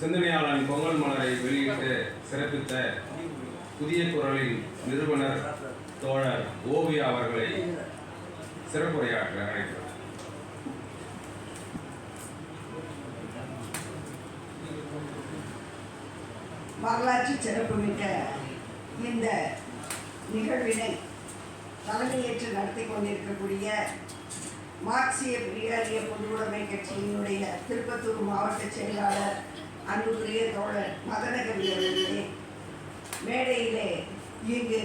சிந்தனையாளன் பொங்கல் மலரை வெளியிட்டு சிறப்பித்த புதிய குரலின் நிறுவனர் தோழர் ஓவியா அவர்களை சிறப்புரையாற்ற அழைக்கிறார். வரலாற்று சிறப்புமிக்க இந்த நிகழ்வினை தலைமையேற்று நடத்தி கொண்டிருக்கக்கூடிய மார்க்சிய பெரியாரிய பொதுவுடைமை கட்சியினுடைய திருப்பத்தூர் மாவட்ட செயலாளர் அன்புக்குரிய தோழர் மதனகவி அவர்களே, மேடையிலே இங்கு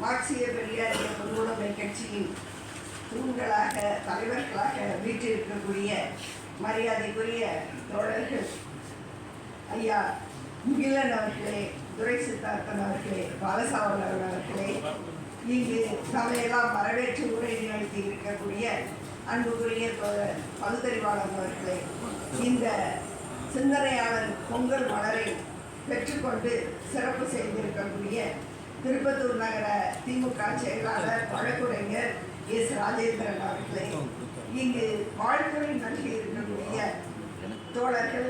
மார்க்சிய பெரியாரிய பொதுவுடைமை கட்சியின் தூண்களாக தலைவர்களாக வீற்றிருக்கக்கூடிய மரியாதைக்குரிய தோழர்கள் ஐயா முகிலன் அவர்களே, துரை சித்தார்த்தன் அவர்களே, பாலசாவலன் அவர்களே, இங்கு நம்மையெல்லாம் வரவேற்று உரை நிகழ்த்தி இருக்கக்கூடிய அன்புக்குரிய பகுத்தறிவாளர் அவர்களே, இந்த சிந்தனையாளர் பொங்கல் மலரை பெற்றுக்கொண்டு சிறப்பு செய்திருக்கக்கூடிய திருப்பத்தூர் நகர திமுக செயலாளர் வழக்குரைஞர் எஸ் ராஜேந்திரன் அவர்களே, இங்கு வாழ்த்துறை நல்கி இருக்கக்கூடிய தோழர்கள்,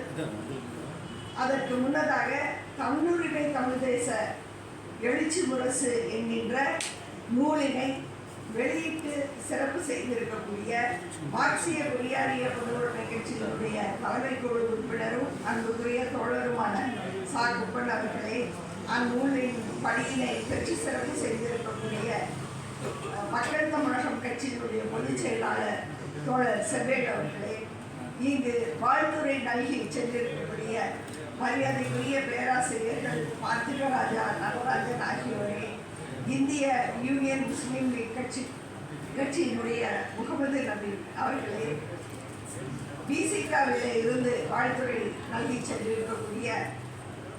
அதற்கு முன்னதாக தமிழுரிமை தமிழ் தேச எழுச்சி முரசு என்கின்ற நூலினை வெளியிட்டு சிறப்பு செய்திருக்கக்கூடிய மார்க்சிய பெரியாரிய பொதுவுடைமை கட்சியினுடைய தலைமை குழு உறுப்பினரும் அன்புக்குரிய தோழருமான சா குப்பன் அவர்களே, அந்நூலின் படியினை பெற்று சிறப்பு செய்திருக்கக்கூடிய மக்கள் தமிழகம் கட்சியினுடைய பொதுச் செயலாளர் தோழர் செவ்வேல் அவர்களே, இங்கு வாழ்த்துறை நல்கி சென்றிருக்கக்கூடிய மரியாதைக்குரிய பேராசிரியர்கள் பார்த்திகராஜா நடராஜன் ஆகியோரே, இந்திய யூனியன் முஸ்லீம் லீக் கட்சியினுடைய முகமது நபி அவர்களே, பிசிகாவிலே இருந்து வாழ்த்துறை நல்கி சென்றிருக்கக்கூடிய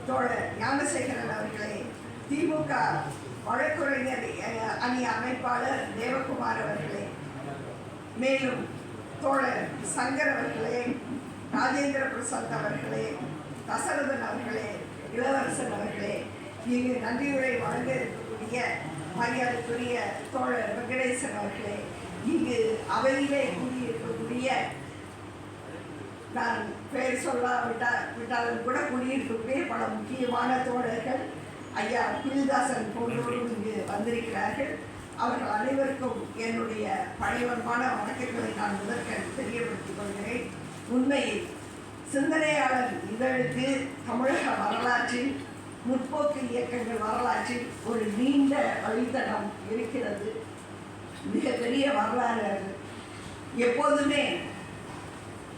தோழர் ஞானசேகரன் அவர்களே, திமுக வழக்குரைஞர் அணி அமைப்பாளர் தேவகுமார் அவர்களே, மேலும் தோழர் சங்கர் அவர்களே, ராஜேந்திர பிரசாத் அவர்களே, தசரதன் அவர்களே, இளவரசன் அவர்களே, இங்கு நன்றியுரை வழங்க இருக்கக்கூடிய மரியாதைக்குரிய தோழர் வெங்கடேசன் அவர்களே, இங்கு அவையிலே கூடியிருக்கக்கூடிய நான் பெயர் விட்டாலும் கூட கூடியிருக்கக்கூடிய பல முக்கியமான தோழர்கள் ஐயா பில்தாசன் போன்றோரும் இங்கு வந்திருக்கிறார்கள். அவர்கள் அனைவருக்கும் என்னுடைய பணிவன்பான வணக்கங்களை நான் முதற்கண் தெரியப்படுத்திக் கொள்கிறேன். உண்மையில் சிந்தனையாளர் இதழுக்கு தமிழக வரலாற்றில், முற்போக்கு இயக்கங்கள் வரலாற்றில் ஒரு நீண்ட வழித்தடம் இருக்கிறது. மிகப்பெரிய வரலாறு அது. எப்போதுமே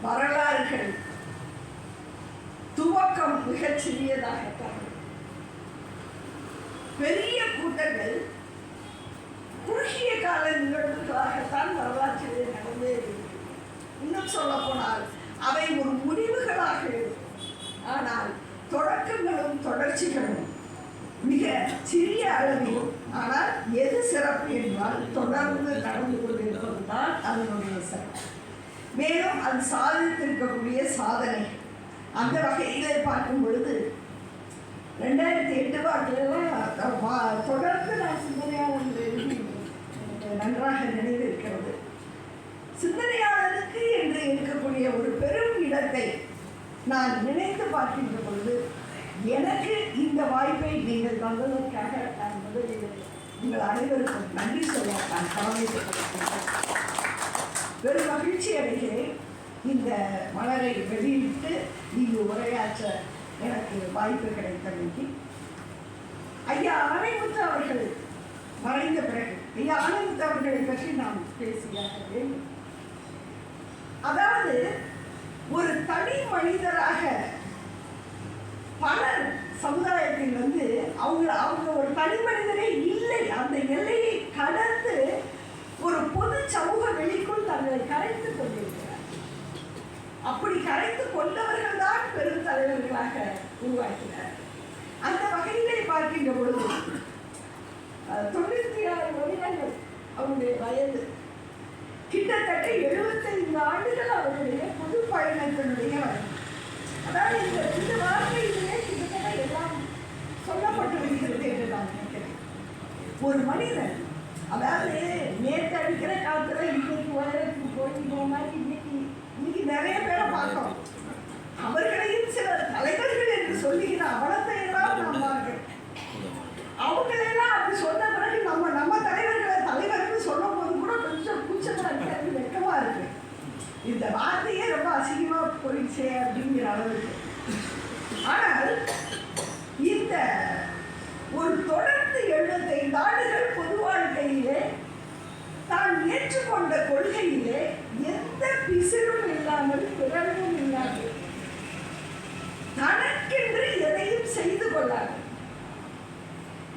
வரலாறுகள் துவக்கம் மிகச் சிறியதாகத்தான், பெரிய கூட்டங்கள் குறுகிய கால நிகழ்வுகளாகத்தான் வரலாற்றிலே நடந்தே இருக்கிறது. இன்னும் சொல்ல போனால் அவை ஒரு முடிவுகளாக இருக்கும். ஆனால் தொடக்கங்களும் தொடர்ச்சிகளும் மிக சிறிய அளவில், ஆனால் எது சிறப்பு என்றால் தொடர்ந்து நடந்து கொண்டிருப்பதுதான் அதனுடைய சிறப்பு. மேலும் அது சாதித்திருக்கக்கூடிய சாதனை. அந்த வகையிலே பார்க்கும் பொழுது 2008 வாக்கிலெல்லாம் தொடர்ந்து நான் சிந்தனையாளர் நன்றாக நினைவிருக்கிறது. சிந்தனையாளருக்கு என்று இருக்கக்கூடிய ஒரு பெரும் இடத்தை நான் நினைத்து பார்க்கின்ற பொழுது, எனக்கு இந்த வாய்ப்பை நீங்கள் தந்ததற்காக நான் முதலில் உங்கள் அனைவருக்கும் நன்றி சொல்ல நான் கடமைப்பட்டிருக்கிறேன். பெரும் மகிழ்ச்சி அடைகிறேன். இந்த மலரை வெளியிட்டு இங்கு உரையாற்ற எனக்கு வாய்ப்பு கிடைத்தமைக்கு ஐயா ஆணைமுத்து அவர்கள் மறைந்த பிறகு ஐயா ஆணைமுத்து அவர்களை பற்றி நாம் பேசியாக வேண்டும். அதாவது ஒரு தனி மனிதராக பலர் சமுதாயத்தில் அவங்க ஒரு தனி மனிதரே இல்லை, அந்த எல்லையை கடந்து ஒரு பொது சமூக வெளிக்குள் தங்களை கரைத்துக் கொண்டிருக்கிறார். அப்படி கரைத்து கொண்டவர்கள் தான் பெரும் தலைவர்களாக உருவாக்கினார். அந்த வகையிலே பார்க்கின்ற பொழுது 96 வருடங்கள் அவருடைய வயது, கிட்டத்தட்ட 75 ஆண்டுகள் அவருடைய பொது பயணத்தினுடைய வயது. அதாவது இந்த வார்த்தையிலே கிட்டத்தட்ட எல்லாம் சொல்லப்பட்டு வருகிறது என்று நான் நினைக்கிறேன். ஒரு மனிதன், அதாவது நேற்று அடிக்கிற காலத்துல இன்னைக்கு உயரத்துக்கு போய் மாதிரி இன்னைக்கு நிறைய பேரை பார்க்கிறோம். அவர்களையும் சில தலைவர்கள் ஆண்டுகள் பொது வாழ்க்கையிலே தான் ஏற்றுக்கொண்ட கொள்கையிலே எந்த பிசிறும் இல்லாமல் பிறவும் இல்லாமல் தனக்கென்று எதையும் செய்து கொள்ளாது.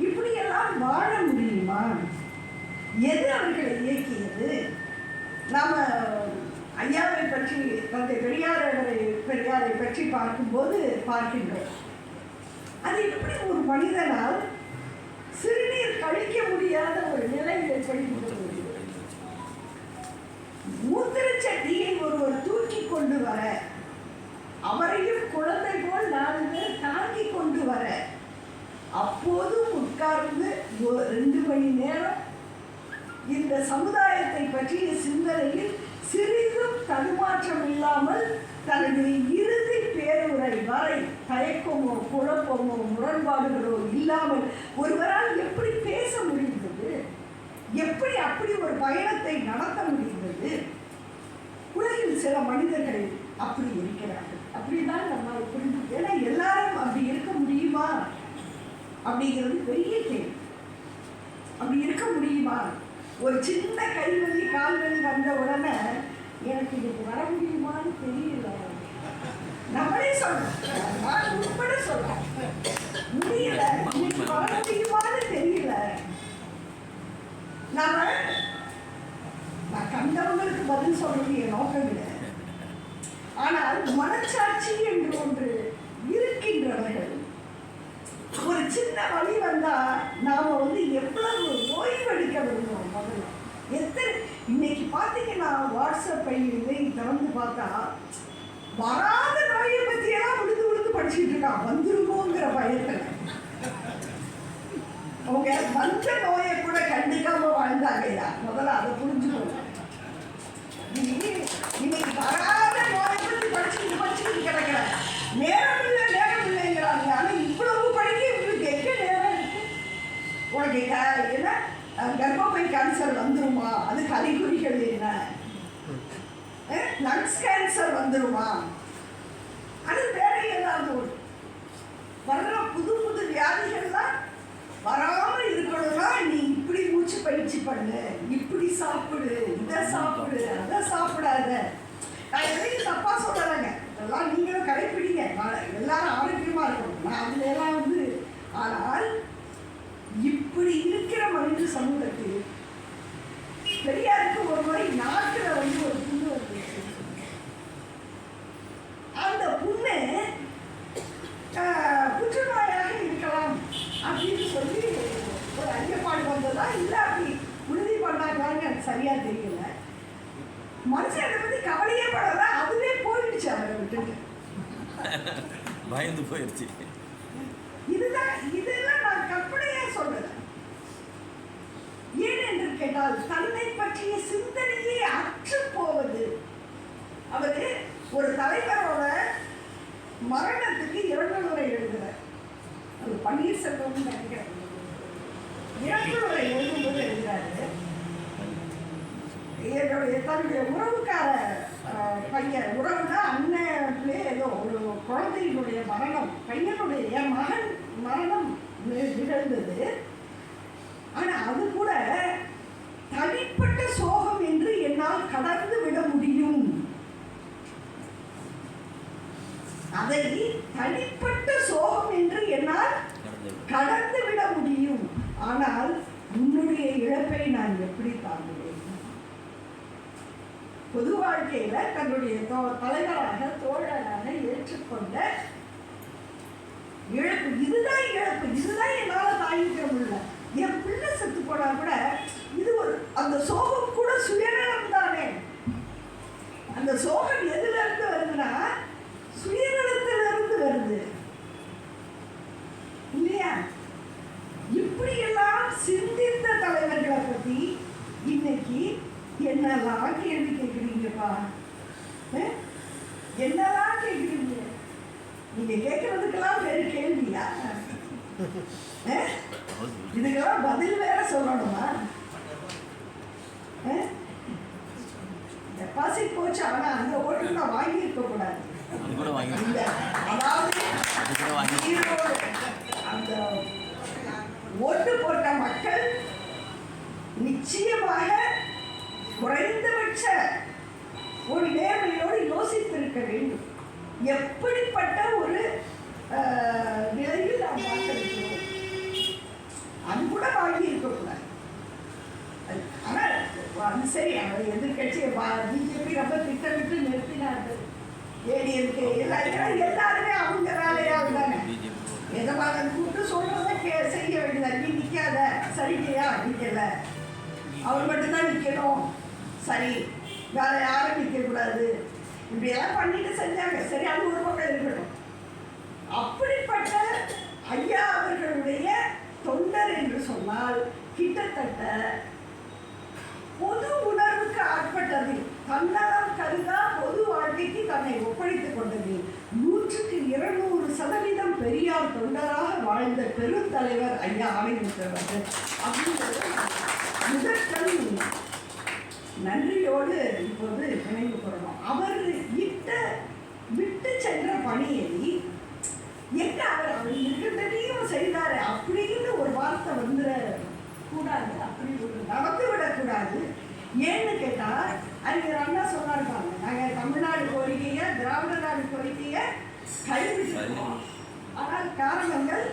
இப்படியெல்லாம் வாழ முடியுமா? எது அவர்களை இயக்கியது? நாம ஐயாவை பற்றி, தந்தை பெரியாரை பற்றி பார்க்கும்போது பார்க்கின்றோம். அது எப்படி ஒரு மனிதனால் சிறுநீர் கழிக்க முடியாத ஒரு நிலை ஏற்படுகிறது. மூத்திரச்சட்டியை ஒருவர் தூக்கி கொண்டு வர, அவரையும் குழந்தை போல் 4 பேர் தாங்கி கொண்டு வர, அப்போதும் உட்கார்ந்து 2 மணி நேரம் இந்த சமுதாயத்தை பற்றிய சிந்தனையில் சிறிதும் தடுமாற்றம் இல்லாமல் தன்னுடைய இறுதி பேருரை வரை தயக்கமோ குழப்பமோ முரண்பாடுகளோ இல்லாமல் ஒருவரால் எப்படி பேச முடிந்தது? எப்படி அப்படி ஒரு பயணத்தை நடத்த முடிந்தது? உலகில் சில மனிதர்கள் அப்படி இருக்கிறார்கள். அப்படிதான் நம்ம புரிந்து, ஏன்னா எல்லாரும் அப்படி இருக்க முடியுமா அப்படிங்கிறது பெரிய கேள்வி. அப்படி இருக்க முடியுமா? ஒரு சின்ன கைவலி கால்வலி வந்த உடனே எனக்கு இதுக்கு வர முடியுமான்னு தெரியல. நம்மளே சொல்றோம், நான் உட்பட சொல்றேன், முடியல, இன்னைக்கு வர முடியுமான்னு தெரியல. நான் கண்டவங்களுக்கு பதில் சொல்றது என் நோக்கம் இல்லை. ஆனால் மனச்சாட்சி என்று ஒன்று இருக்கின்றவர்கள் ஒரு சின்ன வழி வந்தா நாம எவ்வளவு ஓய்வெடுக்க விரும்புவோம். முதல்ல இன்னைக்கு பார்த்தீங்கன்னா வாட்ஸ்அப்பை திறந்து பார்த்தா வராத நோயை பற்றியெல்லாம் விழுந்து படிச்சுட்டு இருக்கான். வந்துருமோங்கிற பயத்துல அவங்க வந்த நோயை கூட கண்டுக்காம வாழ்ந்தாங்கய்யா. முதல்ல அதை புரிஞ்சுக்கணும். இன்னைக்கு வராத நோயை பற்றி படிச்சுட்டு கிடக்கிற நேரம் இல்லைங்கிறாங்க. ஆனால் இவ்வளவு படிக்க இவங்களுக்கு எங்க நேரம் இருக்கு? உனக்கு என்ன கர்ப்பப்பை கேன்சர் வந்துருமா? அதுக்கு அறிகுறிகள் என்ன? லங்ஸ் கேன்சர் வந்துருமா? அது வேற ஏதாவது வர்ற புது வியாதிகள்லாம் வராம இருக்கணும்னா நீ இப்படி மூச்சு பயிற்சி பண்ணு, இப்படி சாப்பிடு, இதை சாப்பிடு, அதை சாப்பிடாத. நான் எதையும் தப்பா சொல்லலைங்க, இதெல்லாம் நீங்களும் கடைப்பிடிங்க, எல்லாரும் ஆரோக்கியமா இருக்கணும். நான் அதுல எல்லாம் ஆனால் இப்படி இருக்கிற மனித சமூகத்தில் பெரியாருக்கு ஒரு முறை நாட்டுல ஒரு புண்ணு வந்து, அந்த புண்ணு புற்றுநோயாக இருக்கலாம் அப்படின்னு சொல்லி ஒரு ஐயப்பாடு வந்ததா இல்லை அப்படி உறுதி பண்ணாங்களான்னு எனக்கு சரியா தெரியல. மனுஷன் அதை பத்தி கவலையே படல, அதுவே போயிடுச்சு, அவரை விட்டுட்டு பயந்து போயிடுச்சு. இதெல்லாம் நான் கற்பனையா சொல்றேன். ஏன் என்று கேட்டால் தன்னை பற்றிய சிந்தனையே அற்று போவது. அவரு ஒரு தலைவரோட மரணத்துக்கு இரங்கலுரை எழுதுறார். அது பன்னீர்செல்வம் நினைக்கிறேன். இரங்கலுரை எழுதும்போது எழுதுறாரு, தன்னுடைய உறவுக்கார பையன், உறவுனா அண்ணன் ஏதோ ஒரு குழந்தையினுடைய மரணம், பையனுடைய என் மகன் மரணம் நிகழ்ந்தது. ஆனா அது கூட தனிப்பட்ட சோகம் என்று என்னால் கடந்து விட முடியும். அதை தனிப்பட்ட சோகம் என்று என்னால் கடந்து விட முடியும். ஆனால் உன்னுடைய இழப்பை நான் எப்படி தாங்குவேன்? பொது வாழ்க்கையில தன்னுடைய தலைவராக தோழராக ஏற்றுக்கொண்ட இழப்பு, இதுதான் இழப்பு, இதுதான் என்னால தாங்கிக்க முடியல. என் பிள்ளை செத்து போனா கூட இது ஒரு, அந்த சோகம் கூட சுயநலம் தானே. அந்த சோகம் எதுல இருந்து வருதுன்னா சுயநலத்திலிருந்து வருது இல்லையா? இப்படி எல்லாம் சிந்தித்த தலைவர்களை பத்தி இன்னைக்கு என்னெல்லாம் கேள்வி கேட்குறீங்கப்பா? என்னெல்லாம் கேட்குறீங்க? நீங்க கேட்கறதுக்கெல்லாம் வேறு கேள்வியா? இதுக்கெல்லாம் பதில் வேற சொல்லணுமா? டெபாசிட் போச்சு, ஆனா அந்த ஓட்டு நான் வாங்கி இருக்க கூடாது. அதாவது அந்த ஓட்டு போட்ட மக்கள் யோசித்திருக்க வேண்டும். எப்படிப்பட்ட ஒரு நிலையில் நாம் பார்த்திருக்கிறோம். அது கூட வாங்கி இருக்கக்கூடாது. ஆனால் அது சரி, அவர் எதிர்கட்சியை பிஜேபி ரொம்ப திட்டமிட்டு நிறுத்தினார்கள். ஏடிஎம்கே எல்லாருமே அவங்க வேலையாக தானே எதவாக கூப்பிட்டு சொல்றதை செய்ய வேண்டியது. நீ நிற்காத, சரியா நிற்கல, அவர் மட்டும்தான் நிற்கணும், சரி வேற யாரும் நிற்கக்கூடாது, இப்படியெல்லாம் பண்ணிட்டு செஞ்சாங்க. சரி, அது ஒரு பக்கம் இருக்கட்டும். அப்படிப்பட்ட ஐயா அவர்களுடைய தொண்டர் என்று சொன்னால் கிட்டத்தட்ட பொது உணர்வுக்கு ஆட்பட்டது, தன்னலம் கருதா பொது வாழ்க்கைக்கு தன்னை ஒப்படைத்துக் கொண்டது. 100% பெரியார் தொண்டராக வாழ்ந்த பெருந்தலைவர் ஐயா ஆணையத்தவர்கள் அப்படிங்கிறது முதற்கண் நன்றியோடு இப்போது நினைவு கூறணும். அவர் விட்டு சென்ற பணியை என்ன அவர் இருக்கிறதையும் செய்தாரு அப்படின்னு ஒரு வார்த்தை வந்துட கூடாது, அப்படி ஒரு நடந்து விடக்கூடாது. ஏன்னு கேட்டால் அறிஞர் அண்ணா சொன்னாருப்பாங்க, நாங்கள் தமிழ்நாடு கோரிக்கையை திராவிட நாடு கோரிக்கையை கைவிட்டுருக்கோம், ஆனால் காரணங்கள்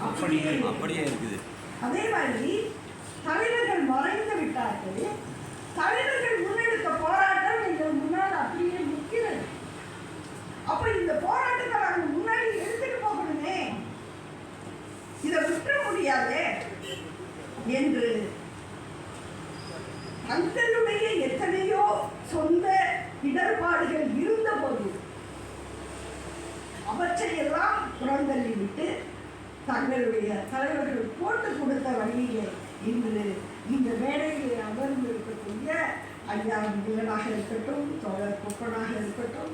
அப்படியே இருக்குது. அதே மாதிரி தலைவர்கள் மறைந்து விட்டார்கள். தலைவர்கள் முன்னெடுத்த போராட்டம் எங்கள் முன்னால் அப்படியே நிற்கிறது. அப்ப இந்த போராட்டத்தை நாங்கள் முன்னாடி எடுத்துட்டு போகணுமே, இதை விட்டுற முடியாதே என்று தங்களுடைய எத்தனையோ சொந்த இடர்பாடுகள் இருந்த போது அவற்றையெல்லாம் புறந்தள்ளிவிட்டு தங்களுடைய தலைவர்கள் போட்டு கொடுத்த வழியிலே இன்று இந்த மேடையில் அமர்ந்து இருக்கக்கூடிய ஐயா வில்லனாக இருக்கட்டும், தோழர் கொப்பனாக இருக்கட்டும்,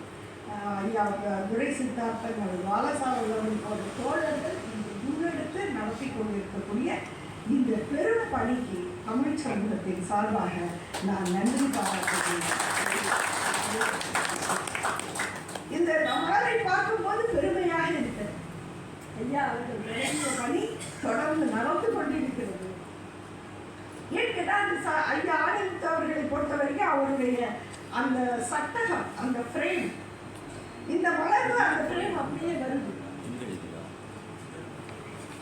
ஐயா துரை சித்தார்த்தன், வாலசாவல்லவன் போன்ற தோழர்கள் இன்று முன்னெடுத்து நடத்தி கொண்டிருக்கக்கூடிய இந்த பெரும் பணிக்கு தமிழ் சமூகத்தின் சார்பாக நான் நன்றி பாராட்டுகிறேன். இந்த மலரை பார்க்கும்போது பெருமையாக இருக்கிறது. ஐயா அவர்கள் தொடங்கிய பணி தொடர்ந்து நடந்து கொண்டிருக்கிறது. ஏன் கேட்டால் அந்த ஐயா ஆனந்த் அவர்களை பொறுத்த வரைக்கும் அவருடைய அந்த சட்டகம், அந்த ஃப்ரேம், இந்த மலர்வு அந்த ஃப்ரேம் அப்படியே வருது.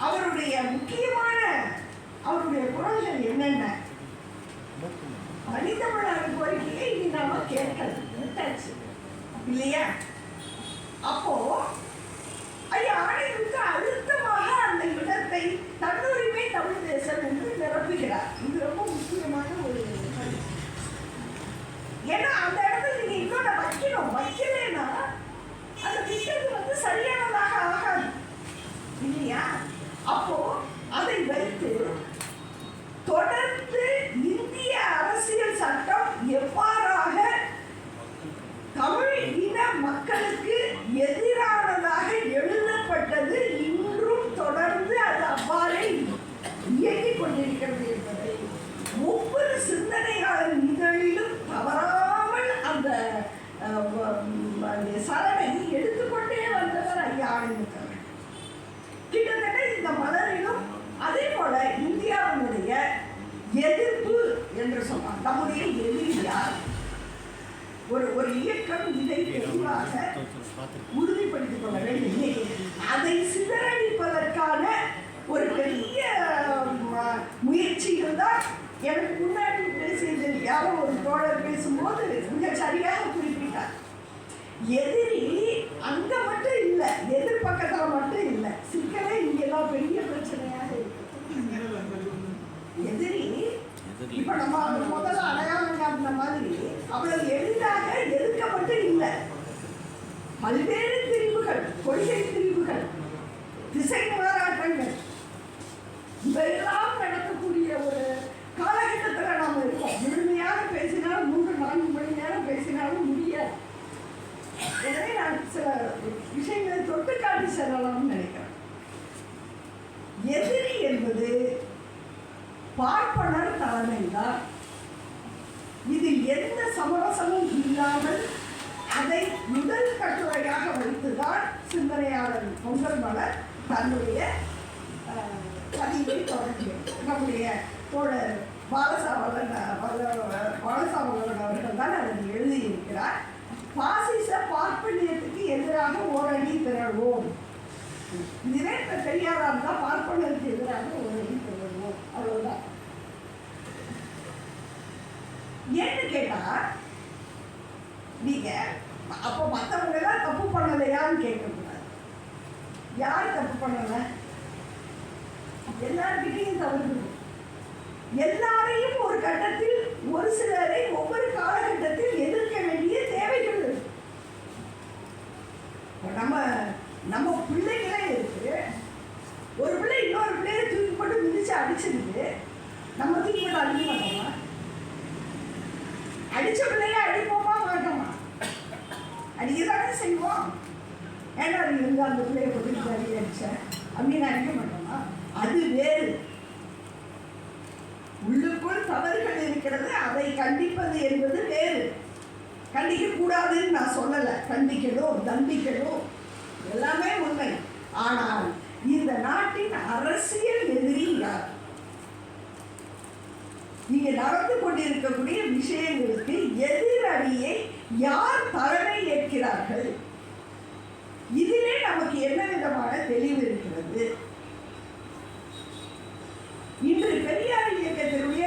அவருடைய முக்கியமான அவருடைய குரல்கள் என்னென்ன? தனித்தமிழர் கோரிக்கையை இனி நாம கேட்கல, விட்டாச்சு இல்லையா? அப்போ ஐயா ஆணையருக்கு அழுத்தமாக அந்த இடத்தை தன்னுரிமை தமிழ் தேசம் என்று நிரப்புகிறார். இது ரொம்ப முக்கியமான ஒரு பணி. ஏன்னா அந்த இடத்துல நீங்க இன்னொன்று வைக்கணும், வைக்கலைன்னா அந்த திட்டத்து சரியானதாக ஆகாது இல்லையா? அப்போ அதை வைத்து தொடர்ந்து இந்திய அரசியல் சட்டம் எவ்வாறாக தமிழ் இன மக்களுக்கு எதிரானதாக எழுதப்பட்டது, இன்றும் தொடர்ந்து அது அவ்வாறே இயங்கிக் கொண்டிருக்கிறது என்பதை ஒவ்வொரு சிந்தனையாளர் இதழிலும் தவறாமல் அந்த சரணை எடுத்துக்கொண்டே வந்தவர் ஐயா ஆணையத்தவர். கிட்டத்தட்ட இந்த மலரிலும் அதே போல இந்தியாவினுடைய எதிர்ப்பு என்று சொன்னார். நம்முடைய எதிரி யார்? ஒரு இயக்கம் இதை தெளிவாக உறுதிப்படுத்திக் கொள்ள வேண்டும். அதை சிதறடிப்பதற்கான ஒரு பெரிய முயற்சி இருந்தால், எனக்கு முன்னாடி பேசியது யாரோ ஒரு தோழர் பேசும்போது மிக சரியாக குறிப்பிட்டார். எதிரி அங்க மட்டும் இல்லை, எதிர்பக்கத்தில் மட்டும் இல்லை, சிக்கலே இங்கெல்லாம் பெரிய பிரச்சனையாக இருக்கு. எதிரி இப்ப நம்ம முதல்ல அடையாளம் காட்டின மாதிரி அவ்வளவு எளிதாக எதிர்க்கப்பட்டு இல்லை. பல்வேறு பிரிவுகள், கொள்கை பிரிவுகள், திசை போராட்டங்கள் இவையெல்லாம் நடக்கக்கூடிய ஒரு காலகட்டத்தில் நாம் இருக்கோம். முழுமையாக பேசினாலும் 3-4 மணி நேரம் பேசினாலும் முடியாது. எனவே நான் சில விஷயங்களை தொட்டு காட்டி செல்லலாம்னு நினைக்கிறேன். எதிரி என்பது பார்ப்பனர் தலைமைதான். இதில் எந்த சமரசமும் இல்லாமல் அதை முதல் கட்டுரையாக வைத்துதான் சிந்தனையாளர் பொங்கல் மலர் தன்னுடைய பதிவை தொடங்கியது. நம்முடைய தோழர் வாலசாவல்லன் அவர்கள் தான் அதை எழுதியிருக்கிறார். பாசிச பார்ப்பனியத்துக்கு எதிராக ஓரடி திரள்வோம். இதுவே இப்ப பெரியாரா இருந்தா பார்ப்பனருக்கு எதிராக ஓரடி திரள்வோம், அவ்வளவுதான். ஏன்னு கேட்டா, நீங்க அப்போ மற்றவங்க எல்லாம் தப்பு பண்ணலையான்னு கேட்கக்கூடாது. யார் தப்பு பண்ணல? எல்லார்கிட்டையும் தவறு. எல்லாரையும் ஒரு கட்டத்தில், ஒரு சிலரை ஒவ்வொரு காலகட்டத்தில் எதிர்க்க வேண்டிய தேவைகள் இருக்கு. நம்ம பிள்ளைகளே இருக்கு. ஒரு பிள்ளை இன்னொரு பிள்ளைய தூக்கி போட்டு மிதிச்சு அடிச்சிருக்கு, நம்ம தூக்கி போட்டு அடிக்க மாட்டோமா? அடிச்ச பிள்ளைய அடிப்போமா மாட்டோமா? அடிக்கதானே செய்வோம். ஏன்னா அது இருந்து அந்த பிள்ளைய போட்டு அடிச்ச அப்படின்னு அடிக்க மாட்டோமா? அது வேறு. உள்ளுக்குள் தவறுகள் இருக்கிறது, அதை கண்டிப்பது என்பது வேறு. கண்டிக்க கூடாதுன்னு நான் சொல்லலை. கண்டிக்கணும், தண்டிக்கணும், எல்லாமே உண்மை. ஆனால் இந்த நாட்டின் அரசியல் எதிரி யார்? நீங்க நடந்து கொண்டிருக்கக்கூடிய விஷயங்களுக்கு எதிரடியை யார் தலைமை ஏற்கிறார்கள்? இதிலே நமக்கு என்ன விதமான தெளிவு இருக்கிறது? இன்று பெரியார் இயக்கத்தினுடைய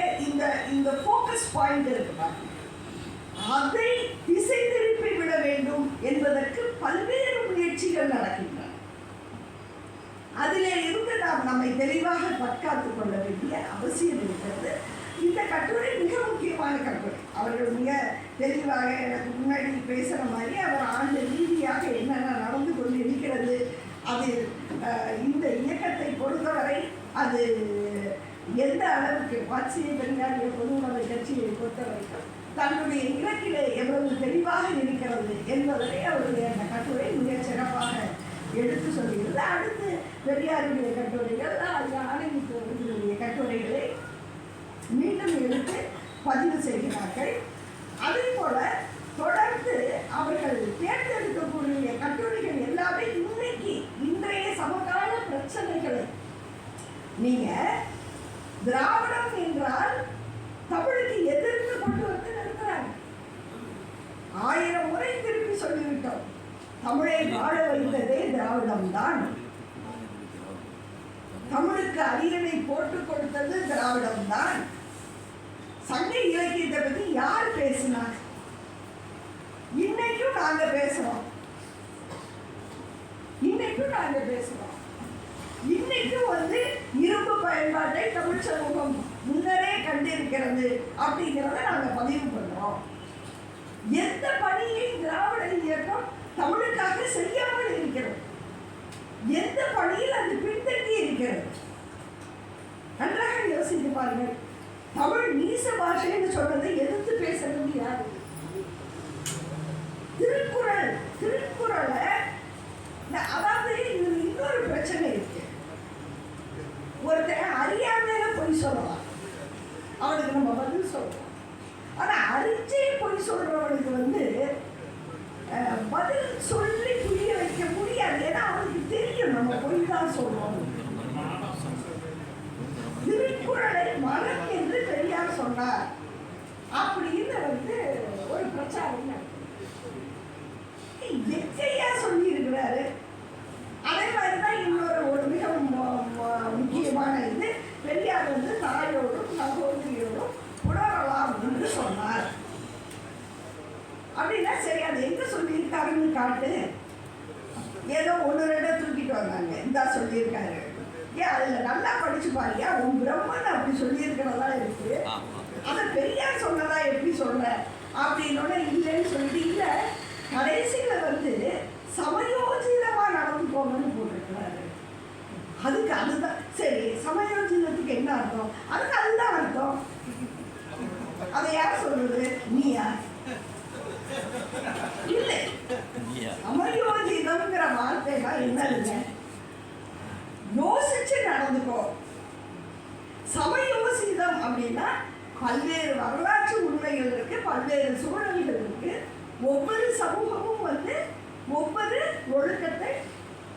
இந்த ஃபோக்கஸ் பாயிண்ட் இருக்கு பாருங்க, அதை திசை திருப்பி விட வேண்டும் என்பதற்கு பல்வேறு முயற்சிகள் நடக்கின்றன. அதிலே இருந்து நாம் நம்மை தெளிவாக தற்காத்துக் கொள்ள வேண்டிய அவசியம் இருக்கிறது. இந்த கட்டுரை மிக முக்கியமான கட்டுரை. அவர்கள் மிக தெளிவாக எனக்கு முன்னாடி பேசுகிற மாதிரி அவர் ஆண்டு ரீதியாக என்னென்ன நடந்து கொண்டு இருக்கிறது, அது இந்த இயக்கத்தை பொறுத்தவரை அது எந்த அளவுக்கு வாட்சிய பெரியாரிய பொதுவுடைமை கட்சியை பொறுத்தவரைக்கும் தன்னுடைய இலக்கிலே எவ்வளவு தெளிவாக இருக்கிறது என்பதை அவருடைய அந்த கட்டுரை மிக சிறப்பாக எடுத்து சொல்கிறது. அடுத்து பெரியாருடைய கட்டுரைகள், ஆனந்தித்துடைய கட்டுரைகளை மீண்டும் எடுத்து பதிவு செய்கிறார்கள். அதே போல தொடர்ந்து அவர்கள் தேர்ந்தெடுக்கக்கூடிய கட்டுரைகள் எல்லாமே இன்றைய சமகால பிரச்சனைகளை, நீங்க திராவிடம் என்றால் தமிழுக்கு எதிர்த்து கொண்டு வந்து நிறுத்துறாங்க. 1000 முறை திருப்பி சொல்லிவிட்டோம், தமிழை வாழ வைத்ததே திராவிடம் தான். தமிழுக்கு அரியணை போட்டுக் கொடுத்தது திராவிடம் தான். சங்க இலக்கியத்தை பத்தி யார் பேசினார்? இன்னைக்கும் நாங்க பேசுறோம். இன்னைக்கும் இரும்பு பயன்பாட்டை தமிழ் சமூகம் முன்னரே கண்டிருக்கிறது அப்படிங்கிறத நாங்க பதிவு பண்றோம். எந்த பணியை திராவிட இயக்கம் தமிழுக்காக செய்யாமல் இருக்கிறது? எந்த பணியில் அது பின்தங்கி இருக்கிறது? நன்றாக யோசித்து பாருங்கள். தமிழ் நீச பாஷைன்னு சொல்றதை எதிர்த்து பேசுறது யாரு? திருக்குறளை, அதாவது இதுல இன்னொரு பிரச்சனை இருக்கு. ஒருத்தன் அறியாமையில பொய் சொல்லலாம், அவனுக்கு நம்ம பதில் சொல்லலாம். ஆனா அறிஞ்சே பொய் சொல்றவனுக்கு பதில் சொல்லி புரிய வைக்க முடியாது. ஏன்னா அவனுக்கு தெரியும் நம்ம பொய் தான் சொல்றோம். திருக்குறளை மரம் என்று பெரியார் சொன்னார் அப்படின்னு ஒரு பிரச்சாரம் எச்சையா சொல்லி இருக்கிறாரு. அதே மாதிரிதான் ஒரு மிக முக்கியமான இது, பெரியார் தாயோடும் சகோதரியோடும் புணரலாம் என்று சொன்னார். அப்படின்னா சரி, அது எங்க சொல்லியிருக்காருன்னு காட்டு. ஏதோ 1-2 தூக்கிட்டு வந்தாங்க, இந்தா சொல்லியிருக்காரு. ஏன் அதுல நல்லா படிச்சு பாருங்க, உன் பிரம்மன் அப்படி சொல்லியிருக்கிறதா இருக்கு, அதை பெரியார் சொன்னதா எப்படி சொல்ற அப்படின்னு இல்லைன்னு சொல்லிட்டு, இல்ல கடைசியில சமயோஜிதமா நடந்து போகணும்னு போட்டிருக்கிறாரு. அதுக்கு அதுதான் சரி. சமயோஜிதத்துக்கு என்ன அர்த்தம்? அதுக்கு அதுதான் அர்த்தம். அதை யார் சொல்றது? நீயா? இல்லை, சமயோஜிதம்ங்கிற வார்த்தைனா என்னதுங்க? யோசிச்சு நடந்துக்கோ. சமயோசிதம் அப்படின்னா பல்வேறு வரலாற்று உண்மைகள் இருக்கு, பல்வேறு சூழல்கள் இருக்கு. ஒவ்வொரு சமூகமும் ஒவ்வொரு ஒழுக்கத்தை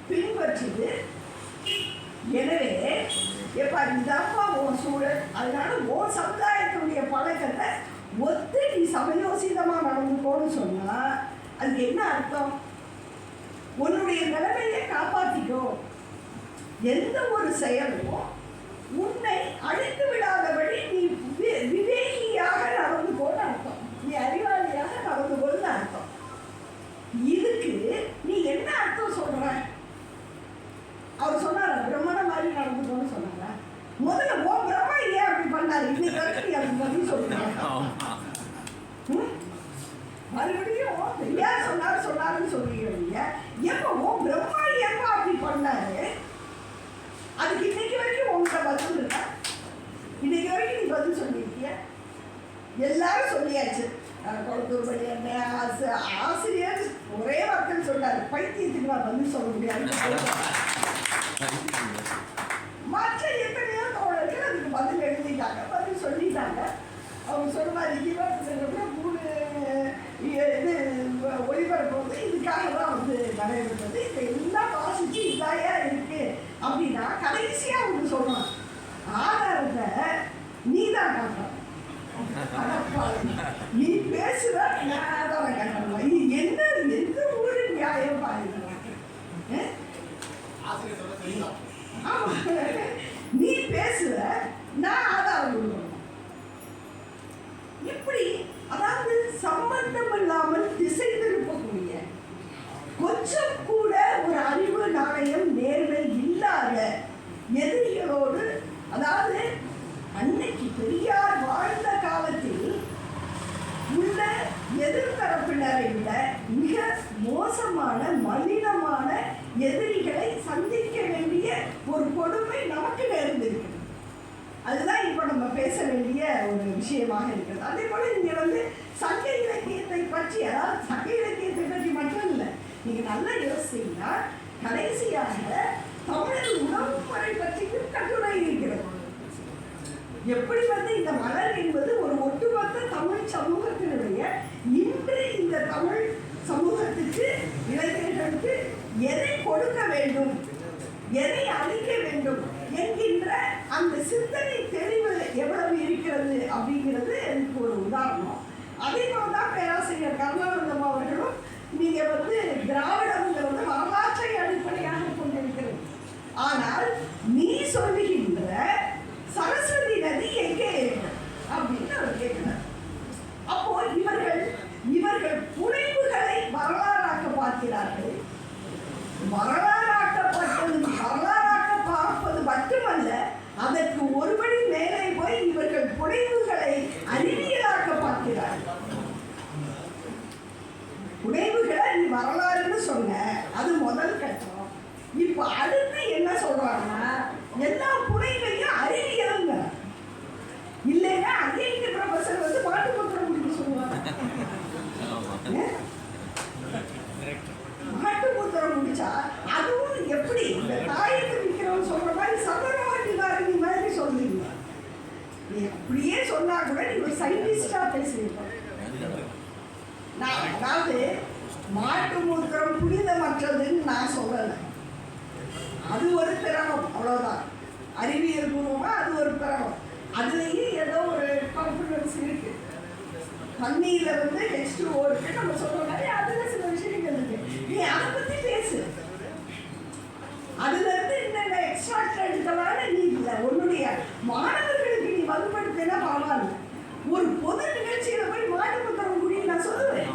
பின்பற்றுது. எனவே எப்ப இதாப்பா உன் சூழல், அதனால உன் சமுதாயத்தினுடைய பழக்கத்தை ஒத்து நீ சமயோசிதமா நடந்துக்கோன்னு சொன்னா அதுக்கு என்ன அர்த்தம்? உன்னுடைய நிலைமையை காப்பாற்றிக்கோ. எந்த ஒரு செயலும் உன்னை அழித்து விடாதபடி நீ விவேகியாக நடந்து போன்னு அர்த்தம். நீ அறிவாளியாக நடந்து போன்னு அர்த்தம். இதுக்கு நீ என்ன அர்த்தம் சொல்ற? அவர் சொன்னார பிரம்மண மாதிரி நடந்து போன்னு சொன்னாங்க. முதல்ல ஓ பிரம்மா ஏன் அப்படி பண்ணாரு? இன்னைக்கு வரைக்கும் நீ அதுக்கு பதில் சொல்லுங்க. மறுபடியும் யார் சொன்னாருன்னு சொல்றீங்க. எப்போ ஓ பிரம்மா எப்போ அப்படி பண்ணாரு? அதுக்கு இன்னைக்கு வரைக்கும் உங்கள்கிட்ட பதில் இருக்கா? இன்னைக்கு வரைக்கும் நீ பதில் சொல்லியிருக்கிய? எல்லாரும் சொல்லியாச்சு. கொளத்தூர்படி என்ன ஆசிரியர் ஒரே வார்த்தைன்னு சொன்னார், பைத்தியத்துக்கு நான் பதில் சொல்ல முடியாது. மற்ற எத்தனையோ தோழர்கள் அதுக்கு பதில் எழுதிட்டாங்க, பதில் சொல்லிட்டாங்க. அவங்க சொல்லுவார் இவருக்கு 3 இது ஒளிபரப்பு வந்து இதுக்காக தான் வந்து நடைபெற்றது. இப்போ எல்லாம் வாசிச்சு இதாயா இருக்கு அப்படின்னா கடைசியா ஒன்று சொல்லணும், ஆதாரத்தை நீ தான் காட்டணும். நீ பேசுற நான் ஆதாரம் காட்டணும். இது என்ன எந்த ஊரு நியாயம் பாருங்க. நீ பேசுற நான் ஆதாரம் கொடுக்கணும். எப்படி? அதாவது சம்பந்தம் இல்லாமல் திசை திருப்பக்கூடிய, கொஞ்சம் கூட ஒரு அறிவு நாணயம் நேர்மை இல்லாத எதிரிகளோடு, அதாவது அன்னைக்கு பெரியார் வாழ்ந்த காலத்தில் உள்ள எதிர்த்தரப்பினரை விட மிக மோசமான மலினமான எதிரிகளை சந்திக்க வேண்டிய ஒரு கொடுமை நமக்கு நேர்ந்திருக்கிறது. அதுதான் இப்போ நம்ம பேச வேண்டிய ஒரு விஷயமாக இருக்கிறது. அதே போல நீங்க வந்து சங்க இலக்கியத்தை பற்றி, அதாவது சங்க இலக்கியத்தை பற்றி மட்டும் இல்லை, நீங்க நல்லா யோசிச்சீங்கன்னா கடைசியாக தமிழர் உணவு முறை பற்றியும் கட்டுரை இருக்கிறது. எப்படி வந்து இந்த மலர் என்பது ஒரு ஒட்டுமொத்த தமிழ் சமூகத்தினுடைய இன்று இந்த தமிழ் சமூகத்துக்கு இளைஞர்களுக்கு எதை கொடுக்க வேண்டும், எதை அளிக்க வேண்டும் என்கின்ற அந்த சிந்தனை தெளிவு எவ்வளவு இருக்கிறது அப்படிங்கிறது எனக்கு ஒரு உதாரணம். அதே போலதான் பேராசிரியர் கருணானந்தம் அவர்களும் நீங்க வந்து திராவிடங்கிறது வரலாற்றை அடிப்படையாக கொண்டிருக்கிறது. ஆனால் நீ சொல்லுகின்ற சரஸ்வதி நதி எங்கே அப்படின்னு அவர் கேட்கிறார். அப்போ இவர்கள் புனைவுகளை வரலாறாக்க பார்க்கிறார்கள். வரலாறாக்க பார்ப்பது மட்டுமல்ல, அதற்கு ஒருபடி மேலே போய் இவர்கள் புனைவுகளை அறிவியலாக்க பார்க்கிறார்கள். புனைவுகளை நீ வரலாறுன்னு சொன்ன, அது முதல் கட்டம். இப்ப அடுத்து என்ன சொல்றாங்கன்னா எல்லா புனைவையும் அறிவியலுங்க. இல்லைன்னா அங்கேயும் ப்ரொஃபசர் வந்து பாட்டு புத்தகம் முடிக்க சொல்லுவாங்க. பாட்டு புத்தகம் முடிச்சா அதுவும் எப்படி இந்த தாயத்தை விற்கிறவங்க சொல்ற மாதிரி சமரவாதிகாரணி மாதிரி சொல்றீங்க. நீ அப்படியே சொன்னா கூட நீ ஒரு சயின்டிஸ்டா பேசுறீங்க. நான் அதாவது மாட்டு மூத்திரம் புனிதமற்றதுன்னு நான் சொல்லலை. அது ஒரு திரவம், அவ்வளோதான். அறிவியல் பூர்வமா அது ஒரு திரவம். அதுலேயும் ஏதோ ஒரு கான்ஃபிடன்ஸ் இருக்கு. தண்ணியில வந்து H2O இருக்கு நம்ம சொல்ற மாதிரி அதுல சில விஷயங்கள் இருக்கு. நீ அதை பத்தி பேசு. அதுல இருந்து என்னென்ன எக்ஸ்ட்ராக்ட் எடுக்கலான்னு நீ இல்லை. உன்னுடைய மாணவர்களுக்கு நீ வகுப்படுத்தினா பரவாயில்ல. ஒரு பொது நிகழ்ச்சியில போய் மாட்டு புத்தகம் குடி நான் சொல்லுவேன்.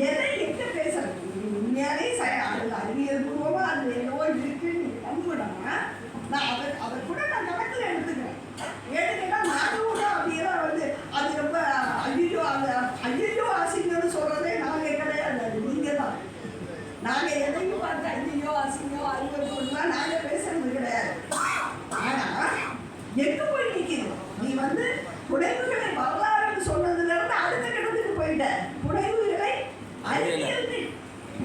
எதை எங்க பேசுறது? உண்மையாலே அதுல அறிவியல் பூர்வமா அது என்னவோ இருக்குன்னு நம்புனா நான் அதை கூட நான் கணக்கில் எடுத்துக்கிறேன். ஏன்னா நானும் கூட அப்படியெல்லாம் வந்து அது ரொம்ப ஐயோ ஐயோ அசிங்கம்னு சொல்றதே நாங்க கிடையாது, அது நீங்க தான். நாங்க எதையும் பார்த்து ஐயோ அசிங்கம் அறிவுறுத்தலாம் நாங்க பேசுறது கிடையாது. ஆனா எங்க போய் நிற்கிறது? நீ வந்து புனைவுகளை வரலாறுன்னு சொன்னதுல இருந்து அடுத்த கட்டத்துக்கு போயிட்ட. புனைவுகளை அறிவியல்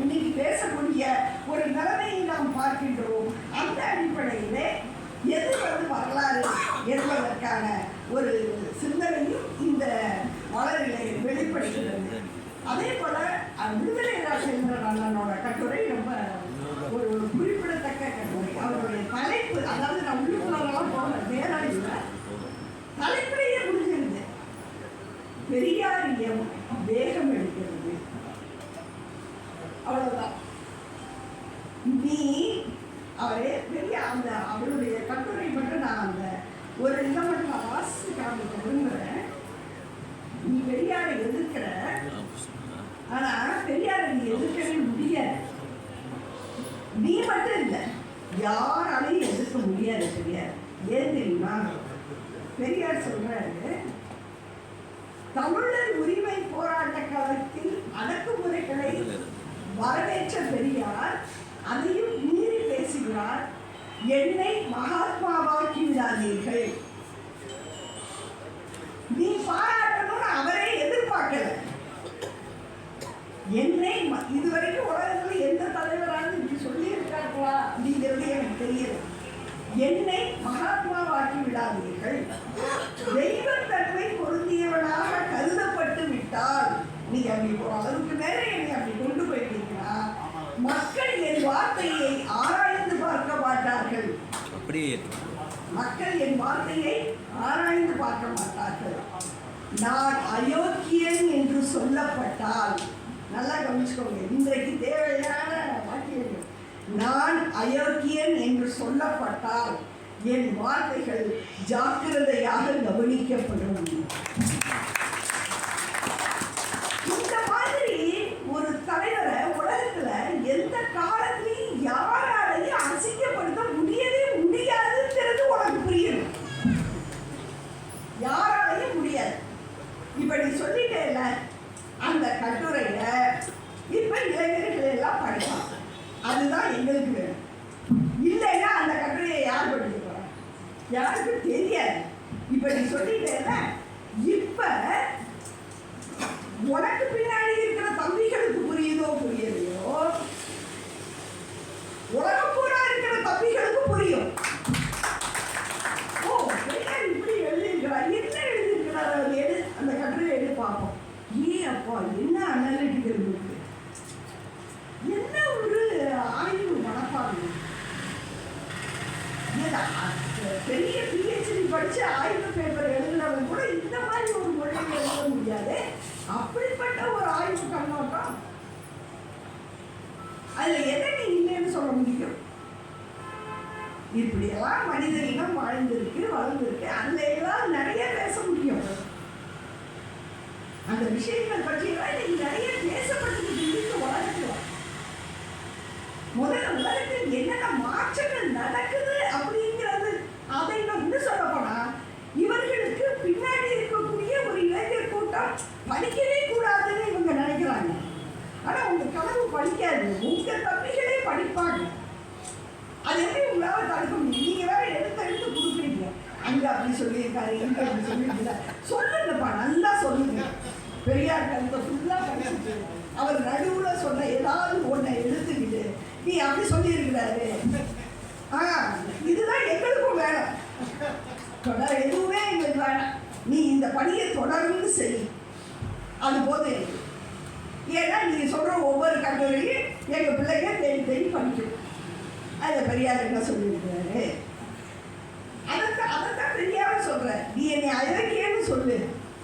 இன்னைக்கு பேசக்கூடிய ஒரு நிலைமையை நாம் பார்க்கின்றோம். அந்த அடிப்படையிலே எது வந்து வரலாறு என்பதற்கான ஒரு சிந்தனையும் இந்த மலரிலே வெளிப்படுகிறது. அதே போல விடுதலை ராஜேந்திரன் அண்ணனோட கட்டுரை ரொம்ப ஒரு குறிப்பிடத்தக்க கட்டுரை. அவருடைய தலைப்பு, அதாவது நான் உள்ளுக்குள்ளெல்லாம் போன நேரடியில் தலைப்பிலேயே முடிஞ்சிருந்தேன். பெரியாரியம் வேகம் எடுக்கிறது. அவரே பெரிய அந்த அவருடைய கட்டுரை மட்டும் நான் அந்த ஒரு இதை மட்டும் நான் வாசித்து காமிக்க விரும்புகிறேன். நீ பெரியாரை எதிர்க்கிற, ஆனா பெரியாரை நீ எதிர்க்கவே முடியாது. நீ மட்டும் இல்லை, யாராலையும் எதிர்க்க முடியாது பெரியார். ஏன் தெரியுமா? பெரியார் சொல்றாரு, தமிழர் உரிமை போராட்ட காலத்தில் அடக்குமுறைகளை வரவேற்ற பெரியார் அதையும் மீறி பேசுகிறார். என்னை மகாத்மாவாக்கி விடாதீர்கள். நீ பாராட்டணும்னு அவரே எதிர்பார்க்கல. என்னை இதுவரைக்கும் உலகத்தில் எந்த தலைவராக இப்படி சொல்லி இருக்காங்களா அப்படிங்கிறது எனக்கு தெரியல. என்னை மகாத்மாவாக்கி விடாதீர்கள். தெய்வத்தன்மை பொருந்தியவனாக கருதப்பட்டு விட்டால், நீ அப்படி அளவுக்கு மேல என்னை அப்படி கொண்டு போயிட்டீங்கன்னா மக்கள் என் வார்த்தையை ஆராய்ந்து பார்க்க மாட்டார்கள். மக்கள் என் வார்த்தையை ஆராய்ந்து பார்க்க மாட்டார்கள். நான் அயோக்கியன் என்று சொல்லப்பட்டால், நல்லா கவனிச்சுக்கோங்க, இன்றைக்கு தேவையான வாக்கியங்கள். நான் அயோக்கியன் என்று சொல்லப்பட்டால் என் வார்த்தைகள் ஜாக்கிரதையாக கவனிக்கப்படும். இந்த மாதிரி ஒரு தலைவரை உலகத்துல எந்த காலத்திலையும் யாராலையும் அசிங்கப்படுத்த முடியவே முடியாதுங்கிறது உனக்கு புரியணும். யாராலையும் முடியாது. இப்ப நீ சொல்லிட்டேல அந்த கட்டுரையில இப்ப இளைஞர்கள் எல்லாம் படிப்பாங்க. அதுதான் எங்களுக்கு வேணும். இல்லைன்னா அந்த கட்டுரையை யார் படிக்க போறாங்க? யாருக்கும் தெரியாது. இப்ப நீ சொல்லிட்டேல, இப்ப உனக்கு பின்னாடி இருக்கிற தம்பிகளுக்கு புரியுதோ புரியலையோ, உலகம் பூரா இருக்கிற தம்பிகளுக்கு புரியும். ஓ, பெரியார் இப்படி எழுதியிருக்கிறார், என்ன எழுதியிருக்கிறார், அவர் அந்த கட்டுரையை எடுத்து பார்ப்போம். ஏன் அப்பா என்ன அனலிட்டிக்கல் இருக்கு, என்ன ஒரு ஆய்வு மனப்பான்மை. பெரிய பிஹெச்டி படிச்சு ஆய்வு பேப்பர் எழுதுனவங்க கூட இந்த மாதிரி ஒரு மொழியை எழுத முடியாது. அப்படிப்பட்ட ஒரு ஆய்வு கண்ணோட்டம். அதுல எதை நீ இல்லைன்னு சொல்ல முடியும்? இப்படியெல்லாம் மனித இனம் வாழ்ந்திருக்கு, வளர்ந்துருக்கு. அதுல எல்லாம் நிறைய பேச முடியும். அந்த விஷயங்கள் பற்றியெல்லாம் இன்னைக்கு நிறைய பேசப்பட்டு இருக்கு உலகத்துல. முதல்ல உலகத்தில் என்னென்ன மாற்றங்கள் நடக்குது அப்படிங்கிறது, அதை வந்து சொல்ல போனா இவர்களுக்கு பின்னாடி இருக்கக்கூடிய ஒரு இளைஞர் கூட்டம் படிக்கவே கூடாதுன்னு இவங்க நினைக்கிறாங்க. ஆனா உங்க கனவு படிக்காது, உங்க தம்பிகளே படிப்பாங்க. அது எப்படி உங்களால தடுக்க முடியும்? நீங்க வேற எடுத்து கொடுக்குறீங்க. அங்க அப்படி சொல்லியிருக்காரு, இங்க அப்படி சொல்லியிருக்காரு. சொல்லுங்கப்பா, நல்லா சொல்லுங்க. பெரியார் கருத்தை ஃபுல்லா படிச்சுட்டு அவர் நடுவுல சொன்ன ஏதாவது ஒன்றை எடுத்துக்கிட்டு நீ அப்படி சொல்லியிருக்கிறாரு, இதுதான் எங்களுக்கும் வேணும், தொடர் எதுவுமே எங்களுக்கு வேணாம், நீ இந்த பணியை தொடர்ந்து செய், அது போதும். ஏன்னா நீங்க சொல்ற ஒவ்வொரு கட்டுரையும் எங்க பிள்ளைங்க தேடி தேடி படிக்கும். அதை பெரியார் என்ன சொல்லியிருக்கிறாரு, அதைத்தான் பெரியார் சொல்றேன். நீ என்னை அயோக்கியன்னு சொல்லு,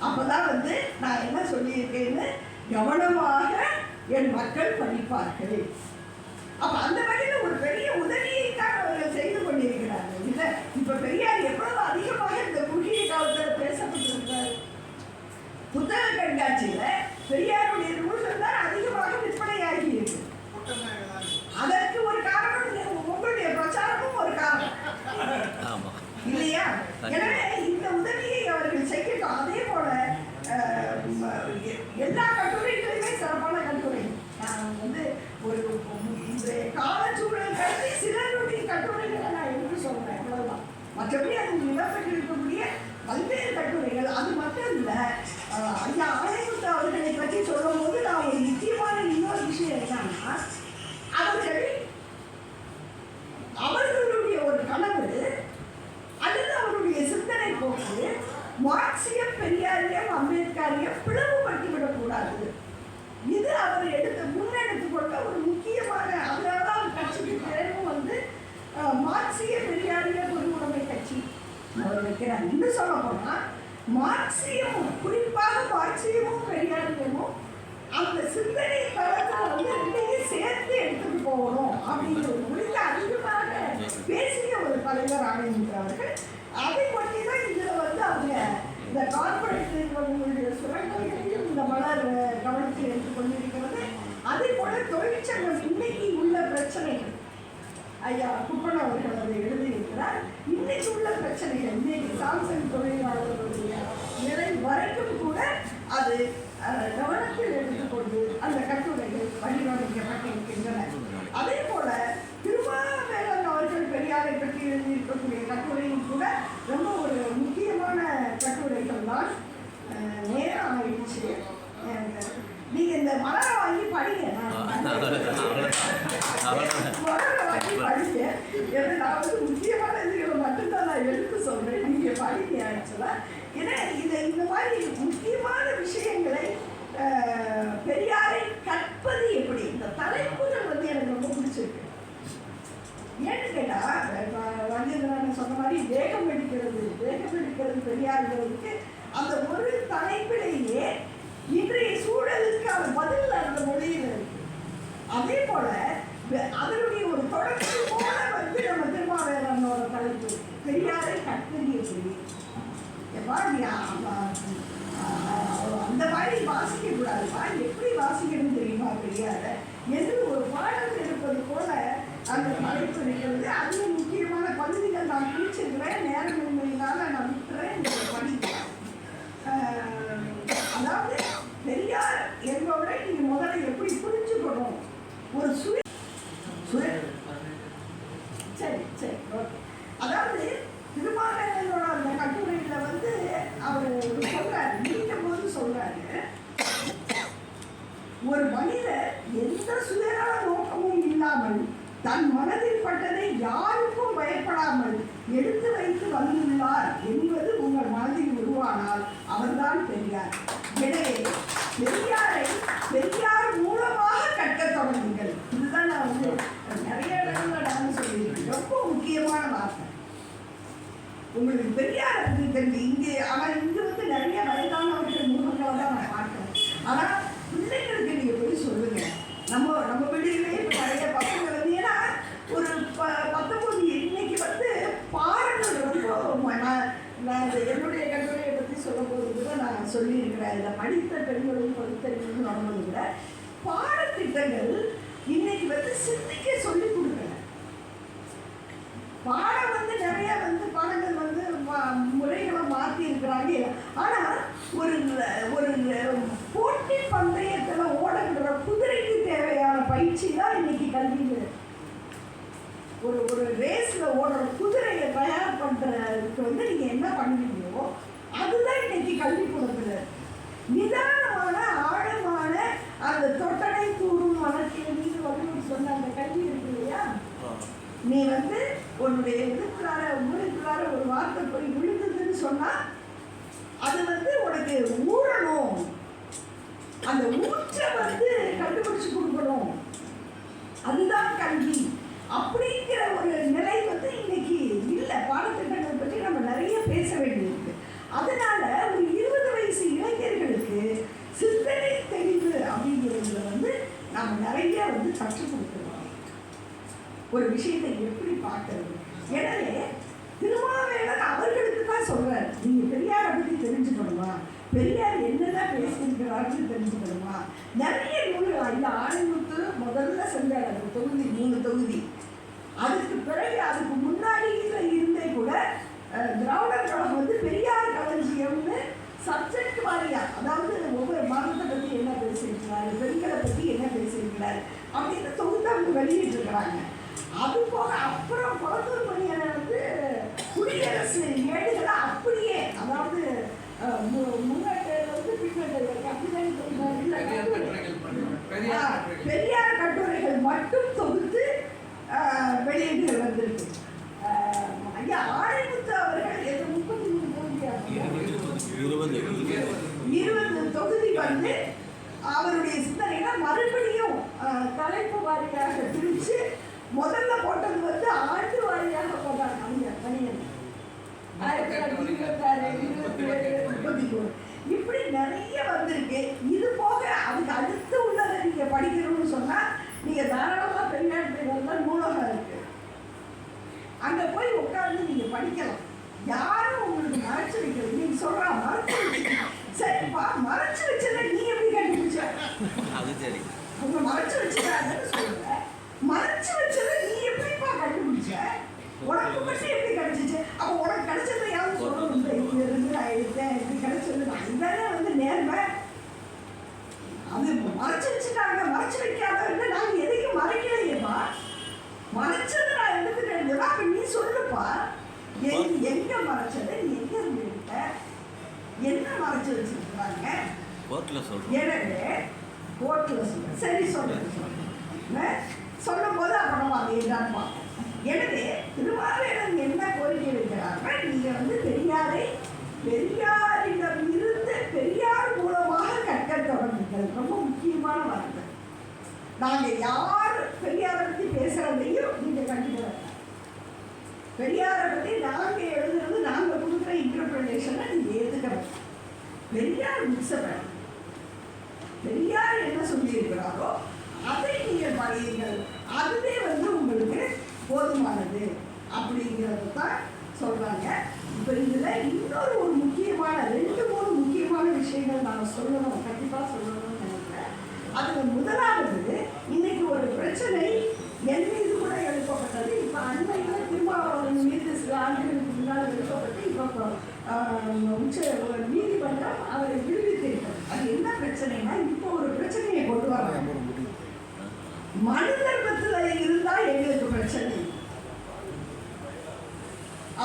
அப்பதான் வந்து நான் என்ன சொல்லியிருக்கேன்னு கவனமாக என் மக்கள் படிப்பார்கள். அப்ப அந்த வகையில ஒரு பெரிய உதவியை தான் அவர்கள் செய்து கொண்டிருக்கிறார்கள். இல்ல இப்ப பெரியார் எவ்வளவு அதிகமாக இந்த குறுகிய காலத்தில் பேசப்பட்டிருக்கிறார். புத்தக கண்காட்சியில பெரியாருடைய நூல்கள் தான் அதிகமாக விற்பனையாகி இருக்கு. அதற்கு ஒரு காரணம் உங்களுடைய பிரச்சாரமும் ஒரு காரணம் இல்லையா? எனவே இந்த உதவியை அவர்கள் செய்யட்டும். அதே போல எல்லா கட்டுரைகளுமே சிறப்பான கட்டுரை. வந்து ஒரு இந்த காலச்சூழல் கருதி சிலருடைய கட்டுரைகளை நான் எப்படி சொல்றேன், அவ்வளவுதான். மற்றபடி அது நிலப்பட்டு இருக்கக்கூடிய பல்வேறு கட்டுரைகள். அது மட்டும் இல்லை, ஐயா ஆணையமுத்து அவர்களை பற்றி சொல்லும் போது நான் ஒரு முக்கியமான இன்னொரு விஷயம் என்னன்னா, அவர்களுடைய ஒரு கனவு அல்லது அவருடைய சிந்தனை போக்கு மார்க்சியம், பெரியாரியம், அம்பேத்கரியம் பிளவுபட்டு விடக்கூடாது. இது அவர் முன்னெடுத்துக் கொண்ட ஒரு முக்கியமான, அதனால்தான் கட்சிக்கு பேரும் வந்து மார்க்சிய பெரியாரிய பொதுவுடைமை கட்சி அவர் வைக்கிறார். இன்னும் சொல்ல போனா மார்க்சியமும், குறிப்பாக மார்க்சியமும் பெரியாரியமும் அந்த சிந்தனை தளத்தில் வந்து ரெண்டையும் சேர்த்து எடுத்துட்டு போகணும் அப்படிங்கிற ஒரு முடிந்த அதிகமாக தலைவர் ஆணையர் அவர்கள் அதை பற்றி தான் இதில் வந்து அவங்க இந்த கார்பரேட் நிறுவனங்களுடைய சுரண்டல்களையும் இந்த மலர் கவனத்தில் எடுத்துக் கொண்டிருக்கிறது. அதே போல தொழிற்சங்கம் இன்னைக்கு உள்ள பிரச்சனைகள், ஐயா குப்பன் அவர்கள் அதை எழுதியிருக்கிறார். இன்னைக்கு உள்ள பிரச்சனைகள், இன்னைக்கு சாம்சங் தொழிலாளர்களுடைய நிலை வரைக்கும் கூட அது கவனத்தில் எடுத்துக்கொண்டு அந்த கட்டுரைகள் வடிவமைக்கப்பட்டிருக்கின்றன. அதே போல திருமாவேலன் அவர்கள் பெரியாரை பற்றி எழுதியிருக்கக்கூடிய கட்டுரையும் கூட ரொம்ப ஒரு முக்கியமான கட்டுரைகள் தான். நேரம் ஆயிடுச்சு. நீங்க இந்த மலரை வாங்கி படிங்க, மலரை வாங்கி படிங்க. நான் வந்து முக்கியமான இதுகளை மட்டும்தான் நான் எடுத்து சொல்றேன், நீங்க படிங்க. ஆக்சுவலா ஏன்னா இந்த மாதிரி முக்கியமான விஷயங்களை பெரியாரை கற்பது எப்படி, இந்த தலைப்புகள் வந்து எனக்கு ரொம்ப பிடிச்சிருக்கு. ஏன்னு கேட்டா ரங்கேந்திரன் சொன்ன மாதிரி வேகம் எடுக்கிறது பெரியார்களுக்கு அந்த ஒரு தலைப்பிலேயே இன்றைய சூழலுக்கு அவர் பதில் அந்த மொழியில் இருக்கு. அதே போல அதனுடைய ஒரு தொடர்ச்சி போல வந்து நம்ம திருமாவேலனோட தலைப்பு பெரியாரை கற்பது எப்படி. அந்த மாதிரி வாசிக்க கூடாதுப்பா, எப்படி வாசிக்கணும் தெரியுமா பெரியார என்று ஒரு பாடம் எடுப்பது போல அந்த தலைப்பு இருக்கிறது. அதுல முக்கியமான பகுதிகள் நான் பிடிச்சிருக்கிறேன், நேரமின்மையினால நான் விட்டுறேன், படிக்கிறேன். அதாவது பெரியார் என்பவரை நீங்க முதல்ல எப்படி புரிஞ்சுக்கணும், ஒரு சரி ஓகே. அதாவது திருமாவேலனோட அந்த கட்டுரையில வந்து அவர் சொல்றாரு, நீக்கும் போது சொல்றாரு, ஒரு மனிதர் எந்த சுயநல நோக்கமும் இல்லாமல் தன் மனதில் பட்டதை யாருக்கும் பயப்படாமல் எடுத்து வைத்து வந்துள்ளார் என்பது உங்கள் மனதில் உருவானால் அவர்தான் பெரியார். எனவே பெரியார் மூலமாக கற்க தொடங்குங்கள். இதுதான் நான் வந்து நிறைய இடங்கள்ல நான் சொல்லியிருக்கேன். ரொம்ப முக்கியமான வார்த்தை. உங்களுக்கு பெரியாரை பற்றி தெரிஞ்சு இங்கே, ஆனால் இங்கே வந்து நிறைய வயதானவர்கள் முகங்களை தான் நான் பார்க்கிறேன். ஆனால் பிள்ளைங்களுக்கு நீங்கள் போய் சொல்லுங்க. நம்ம வீடுகளே இப்போ நிறைய பசங்க வந்து, ஏன்னா ஒரு 19 இன்னைக்கு வந்து பாடங்கள் ரொம்ப நான் என்னுடைய கட்டுரையை பற்றி சொல்லும் போது கூட நான் சொல்லியிருக்கிறேன். இதில் படித்த பெண்களும் பகுத்தறிவும் நடந்தது கூட பாடத்திட்டங்கள் இன்னைக்கு வந்து சிந்திக்க சொல்லி கொடுக்கல. பாடம் வந்து நிறைய வந்து பாடங்கள் வந்து முறைகளை மாற்றி இருக்கிறாங்க. ஆனால் ஒரு போட்டி பந்தயத்தில் ஓடுகிற குதிரைக்கு தேவையான பயிற்சி தான் இன்னைக்கு கல்வியில். ஒரு ரேஸில் ஓடுற குதிரையை தயார் பண்ணுறதுக்கு வந்து நீங்கள் என்ன பண்ணுவீங்களோ அதுதான் இன்னைக்கு கல்விக்கூடத்தில். நிதானமான ஆழமான அந்த தொட்டடை தூரும் வளர்ச்சியை நீங்கள் வந்து சொன்ன அந்த கல்வி இருக்கு இல்லையா, நீ வந்து உன்னுடைய உங்களுக்குள்ளார ஒரு வார்த்தை போய் விழுந்ததுன்னு சொன்னா அது வந்து உனக்கு ஊறணும், அந்த ஊற்றை வந்து கண்டுபிடிச்சு கொடுக்கணும், அதுதான் கல்வி அப்படிங்கிற ஒரு நிலை வந்து இன்னைக்கு இல்லை. பாடத்திட்டங்களை பற்றி நம்ம நிறைய பேச வேண்டியிருக்கு. அதனால ஒரு 20 வயசு இளைஞர்களுக்கு சிந்தனை தெளிவு அப்படிங்கிறதுல வந்து நம்ம நிறைய வந்து கற்றுக் கொடுக்கணும். ஒரு விஷயத்தை எப்படி பார்க்கறது. எனவே திருமாவேலன் அவர்களுக்கு தான் சொல்றாரு, நீங்க பெரியாரை பற்றி தெரிஞ்சுக்கணுமா, பெரியார் என்னதான் பேசியிருக்கிறாருன்னு தெரிஞ்சுக்கணுமா. நிறைய நூல்கள் ஐயா ஆணைமுத்து முதல்ல செஞ்சார், அந்த தொகுதி 3 தொகுதி. அதுக்கு பிறகு அதுக்கு முன்னாடி இருந்தே கூட திராவிடர் கழகம் வந்து பெரியார் களஞ்சியம்னு சப்ஜெக்ட் வாரியா, அதாவது ஒவ்வொரு மதத்தை பற்றி என்ன பேசியிருக்கிறாரு, பெண்களை பற்றி என்ன பேசியிருக்கிறாரு அப்படின்னு தொகுத்து அவங்க வெளியிட்டிருக்கிறாங்க. அது போக அப்புறம் குளத்தூர் மணியனை வந்து குடியரசு ஏடுகளை அப்படியே, அதாவது முன்னேற்ற பின்னேற்ற பெரியார் கட்டுரைகள் மட்டும் தொகுத்து வெளியீடு வந்திருக்கு. ஐயா ஆணைமுத்து அவர்கள் 20 தொகுதி வந்து அவருடைய சிந்தனைனா மறுபடியும் தலைப்பு வாரியாக பிரித்து முதல்ல போட்டது வந்து ஆண்டு வாரியாக போட்டார் மணியன் 1926, 27, 33 இப்படி நிறைய வந்திருக்கு. இது போக அதுக்கு அடுத்து உள்ளதை நீங்க படிக்கணும்னு சொன்னா நீங்க தாராளமா பெரியார் நூலகம் இருக்கு, அங்க போய் உட்கார்ந்து வச்சுட்டாங்கன்னு சொல்லுங்க. மறைச்சு வச்சதை நீ எப்படிப்பா கண்டுபிடிச்ச? உனக்கு மட்டும் எப்படி கிடைச்சிச்சு? அப்போ உனக்கு கிடைச்சதை யாரும் சொல்லணும், இங்க இருந்து நான் எடுத்தேன், இப்படி கிடைச்சது. அதுதானே வந்து நேர்மை. அது மறைச்சு வச்சுட்டாங்க, மறைச்சு வைக்காத நாங்க எதையும் மறைக்கலையேப்பா. மறைச்சதை நான் எடுத்துட்டேன். அப்ப நீ சொல்லுப்பா, எங்க மறைச்சதை நீ எங்க இருந்து எடுத்த? என்ன மறைச்சு வச்சிருக்கிறாங்க? எனவே கோர்ட்ல சொல்ல சரி சொல்றேன் சொல்லும் போது அப்புறம் அதை என்னன்னு பார்ப்போம். எனவே திருமாவேலன் என்ன கோரிக்கை வைக்கிறார்கள்? நீங்க வந்து பெரியாரிடம் இருந்து பெரியார் மூலமாக கற்க தொடங்குங்கள். ரொம்ப முக்கியமான வார்த்தை. நாங்க யார் பெரியாரை பத்தி பேசுறதையும் நீங்க கண்டுக்கிறாங்க. பெரியாரை பத்தி நாங்க எழுதுறது, நாங்க கொடுக்குற இன்டர்பிரேஷனை நீங்க ஏத்துக்கிறோம். பெரியார் முசபர் பெரியார் என்ன சொல்லியிருக்கிறாரோ அதை நீங்கள் படியுங்கள். அதுவே வந்து உங்களுக்கு போதுமானது அப்படிங்கிறது தான் சொல்றாங்க. இப்போ இதில் இன்னொரு ஒரு முக்கியமான 2-3 முக்கியமான விஷயங்கள் நான் சொல்லணும், கண்டிப்பாக சொல்லணும்னு நினைக்கிறேன். அதில் முதலாவது, இன்னைக்கு ஒரு பிரச்சனை என் மீது கூட எழுப்பப்பட்டது. இப்போ அண்மையில் திருமாவளவன் மீது சில ஆண்டுகளுக்கு முன்னால் எழுப்பப்பட்டு இப்போ உச்ச நீதிமன்றம் அவரை விடுவித்திருக்கிறது. அது என்ன பிரச்சனைனா, இப்போ ஒரு பிரச்சனையை கொண்டு வராங்க. மனு தர்மத்தில் இருந்தா எங்களுக்கு பிரச்சனை,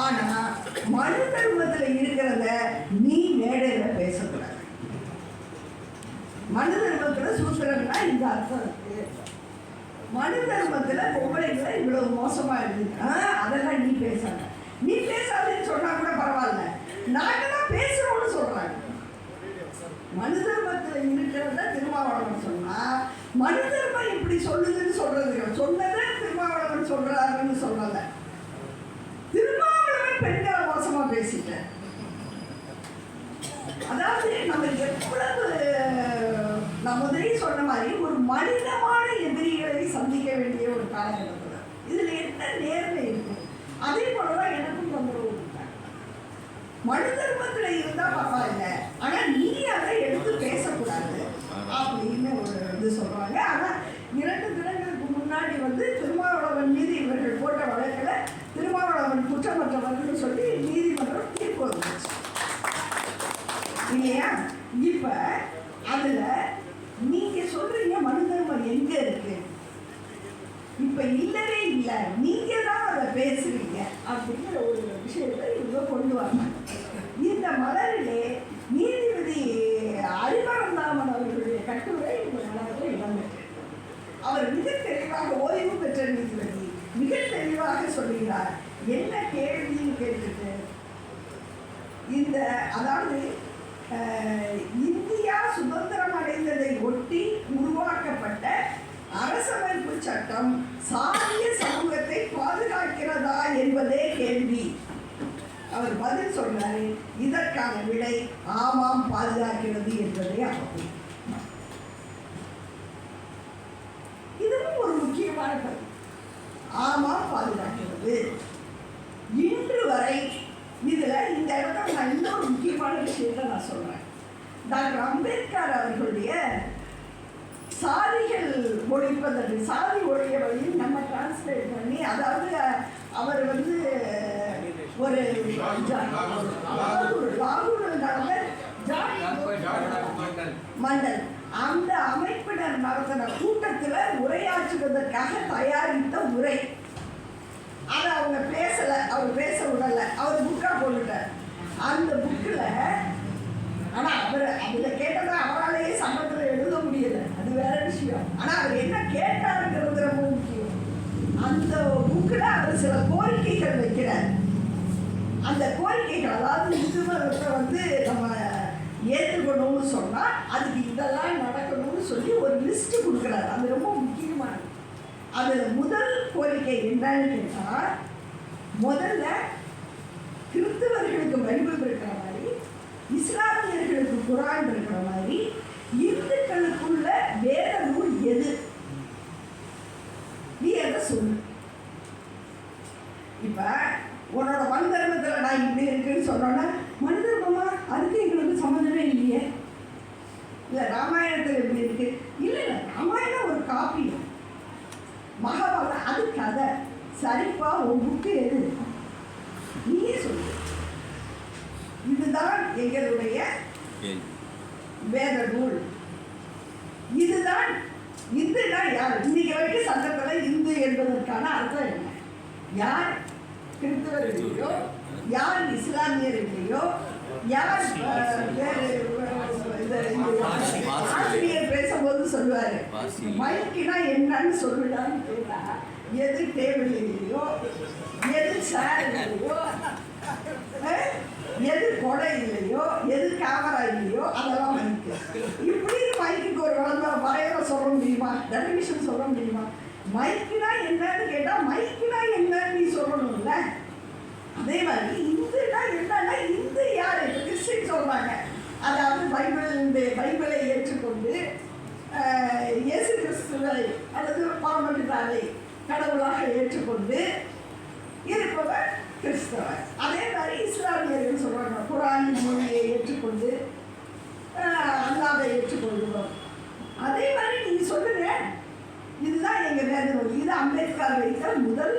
ஆனா மனு தர்மத்தில் இருக்கிறத நீ மேடையில பேசக்கூடாது. மனு தர்மத்துல சூத்திரம்னா இந்த அர்த்தம் இருக்கு. மனு தர்மத்துல பொம்பளைங்களை இவ்வளவு மோசமா இருக்கு, அதெல்லாம் நீ பேசாத. நீ பேசாதன்னு சொன்னா கூட பரவாயில்ல, நாங்களாம் பேசுறோம்னு சொல்றாங்க. மனு தர்மத்துல இருக்கிறத திருமாவளவன் சொன்னா, மனு தர்மம் இப்படி சொல்லுதுன்னு சொல்றது சொன்னதை திருமாவளவன் சொல்றாருன்னு சொல்லல. திருமாவளவன் பெண்களை மோசமா பேசிட்டேன். அதாவது நம்ம எவ்வளவு, நான் முதலே சொன்ன மாதிரி ஒரு மனிதமான எதிரிகளை சந்திக்க வேண்டிய ஒரு காலகட்டத்தில் இதுல என்ன நேர்மை இருக்கு? அதே போலதான் எனக்கும் தொந்தரவு கொடுத்தாங்க. மனு தர்மத்துல இருந்தா பரவாயில்ல, ஆனா நீ அதை எடுத்து பேசக்கூடாது அப்படின்னு ஒரு இது சொல்றாங்க. ஆனா 2 தினங்களுக்கு முன்னாடி வந்து திருமாவளவன் மீது இவர்கள் போட்ட வழக்கில் திருமாவளவன் குற்றமற்றவர்கள் சொல்லி நீதிமன்றம் தீர்ப்பு வந்துச்சு இல்லையா? இப்ப அதுல நீங்க சொல்றீங்க மனு தர்மம் எங்க இருக்கு? இப்ப இல்லவே இல்லை, நீங்க தான் அதை பேசுறீங்க அப்படிங்கிற ஒரு விஷயத்தை இவங்க கொண்டு வராங்க. இந்த மலரிலே நீதிபதி அறிவரந்தாமன் அவர்களுடைய கட்டுரை இந்த மலரில் இடம்பெற்று, அவர் மிக தெளிவாக, ஓய்வு பெற்ற நீதிபதி மிக தெளிவாக சொல்லுகிறார். என்ன கேள்வின்னு கேட்டுட்டு, இந்த அதாவது இந்தியா சுதந்திரம் அடைந்ததை ஒட்டி உருவாக்கப்பட்ட அரசமைப்பு சட்டம் சாதிய சமூகத்தை பாதுகாக்கிறதா என்பதே கேள்வி. அவர் பதில் சொல்றாரு, இதற்கான விடை ஆமாம், பாதுகாக்கிறது என்பதே ஆகும். இதுவும் ஒரு முக்கியமான கருத்து. ஆமாம், பாதுகாக்கிறது. இன்று வரை இதுல இந்த இடத்துல நான் இன்னொரு முக்கியமான விஷயத்தை நான் சொல்றேன். டாக்டர் அம்பேத்கர் அவர்களுடைய சாதிகள் ஒழிப்பதற்கு, சாதி ஒழிய வழியில் நம்ம டிரான்ஸ்லேட் பண்ணி, அதாவது அவர் வந்து ஒரு லாகூரில் நடந்த மண்டல் அந்த அமைப்பினர் நடத்தின கூட்டத்தில் உரையாற்றுவதற்காக தயாரித்த உரை. அதை அவங்க பேசல, அவர் பேச விடல, அவர் புக்கா போட்டுட்டார். அந்த புக்கில் ஆனா அவர் அதுல கேட்டதை அவராலேயே சம்பளத்தில் எழுத முடியல, அது வேற விஷயம். ஆனா அவர் என்ன கேட்டாருங்கிறது ரொம்ப முக்கியம். அந்த புக்கில் அவர் சில கோரிக்கைகள் வைக்கிறார். அந்த கோரிக்கைகள், அதாவது இந்து மதத்தை வந்து நம்ம ஏற்றுக்கணும்னு சொன்னா அதுக்கு இதெல்லாம் நடக்கணும்னு சொல்லி ஒரு லிஸ்ட் கொடுக்குறாரு. அது ரொம்ப முக்கியமானது. அதுல முதல் கோரிக்கை என்னன்னு கேட்டா, முதல்ல கிறிஸ்தவர்களுக்கு பைபிள் இருக்கிற மாதிரி, இஸ்லாமியர்களுக்கு குரான் இருக்கிற மாதிரி, இந்துக்களுக்குள்ள வேத நூல் எது? நீ எதை சொல்லு. இப்ப உன்னோட மனு தர்மத்துல நான் இப்படி இருக்குன்னு சொன்னோன்னா, மனு தர்மமா அதுக்கு எங்களுக்கு சம்மந்தமே இல்லையே. இல்லை ராமாயணத்தில் எப்படி இருக்கு? இல்லை ராமாயணம் ஒரு காப்பியம், மகாபாரதம் அது கதை. சரிப்பா, உன் புக்கு எது? நீயே சொல்லு. இதுதான் எங்களுடைய வேத நூல். இதுதான் இந்துனா யார்? இன்னைக்கு வரைக்கும் சட்டத்தில் இந்து என்பதற்கான அர்த்தம் என்ன? யார் கிறிஸ்தவர் இல்லையோ, யார் இஸ்லாமியர் இல்லையோ, யார் ஆசிரியர் பேசும்போது சொல்லுவாரு, மைக்கினா என்னன்னு சொல்லுடான்னு கேட்டா, எது டேபிள் இல்லையோ, எது சேர் இல்லையோ, எது கொடை இல்லையோ, எது கேமரா இல்லையோ, அதெல்லாம் மைக்கு. இப்படி மைக்குக்கு ஒரு வரையறை சொல்ல முடியுமா? டெலிவிஷன் சொல்ல முடியுமா? மைக்குனா என்னன்னு கேட்டா, மைக்குனா என்னன்னு நீ சொல்லணும்ல. அதே மாதிரி இந்துனா என்னன்னா, இந்து யாரு? கிறிஸ்டின் சொல்றாங்க. அதாவது பைபிளை ஏற்றுக்கொண்டு இயேசு கிறிஸ்துவை அல்லது பாரம்பரியத்தை கடவுளாக ஏற்றுக்கொண்டு இருப்பவர் கிறிஸ்தவர். அதே மாதிரி இஸ்லாமியர்கள் சொல்றாங்க, குரானின் மொழியை ஏற்றுக்கொண்டு அல்லாவை ஏற்றுக்கொள்கிறோம். அதே மாதிரி நீங்க சொல்லுங்க, இதுதான் எங்க வேத நூல். இது அம்பேத்கர் வைத்த முதல்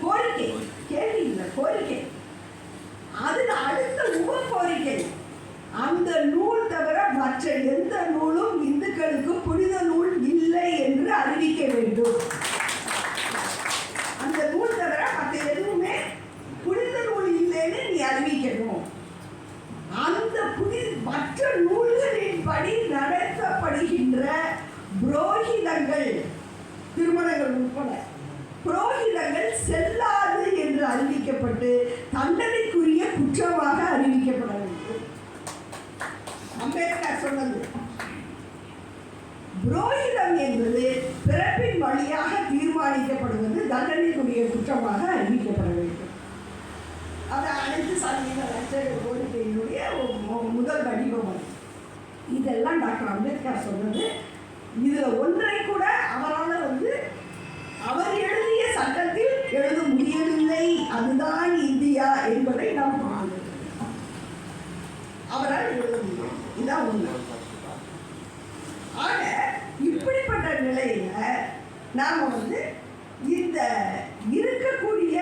கோரிக்கை, கேள்வி இல்லை, கோரிக்கை. அதுக்கு அடுத்த உப கோரிக்கை, அந்த நூல் தவிர மற்ற எந்த நூலும் இந்துக்களுக்கு புனித நூல் இல்லை என்று அறிவிக்க வேண்டும். அந்த நூல் தவிர மற்ற எதுவுமே புனித நூல் இல்லைன்னு நீ அறிவிக்கணும். அந்த மற்ற நூல்களின் படி நடத்தப்படுகின்ற புரோகிதங்கள், திருமணங்கள் உட்பட புரோகிதங்கள் செல்லாது என்று அறிவிக்கப்பட்டு தண்டனைக்குரிய குற்றமாக அறிவிக்கப்பட வேண்டும். அம்பேத்கர் சொன்னது, புரோகிதம் என்பது பிறப்பின் வழியாக தீர்மானிக்கப்படுவது தண்டனைக்குரிய குற்றமாக அறிவிக்கப்பட வேண்டும். அது அனைத்து சாதியினர் கோரிக்கையினுடைய முதல் வடிவம். இதெல்லாம் டாக்டர் அம்பேத்கர் சொன்னது. இதுல ஒன்றை கூட அவரால் அவர் எழுதிய சட்டத்தில் எழுத முடியவில்லை. அதுதான் இந்தியா என்பதை நாம் புரிந்துள்ளோம். அவரால் எழுத முடியும், இதான் உண்மை. ஆக இப்படிப்பட்ட நிலையில நாம இந்த இருக்கக்கூடிய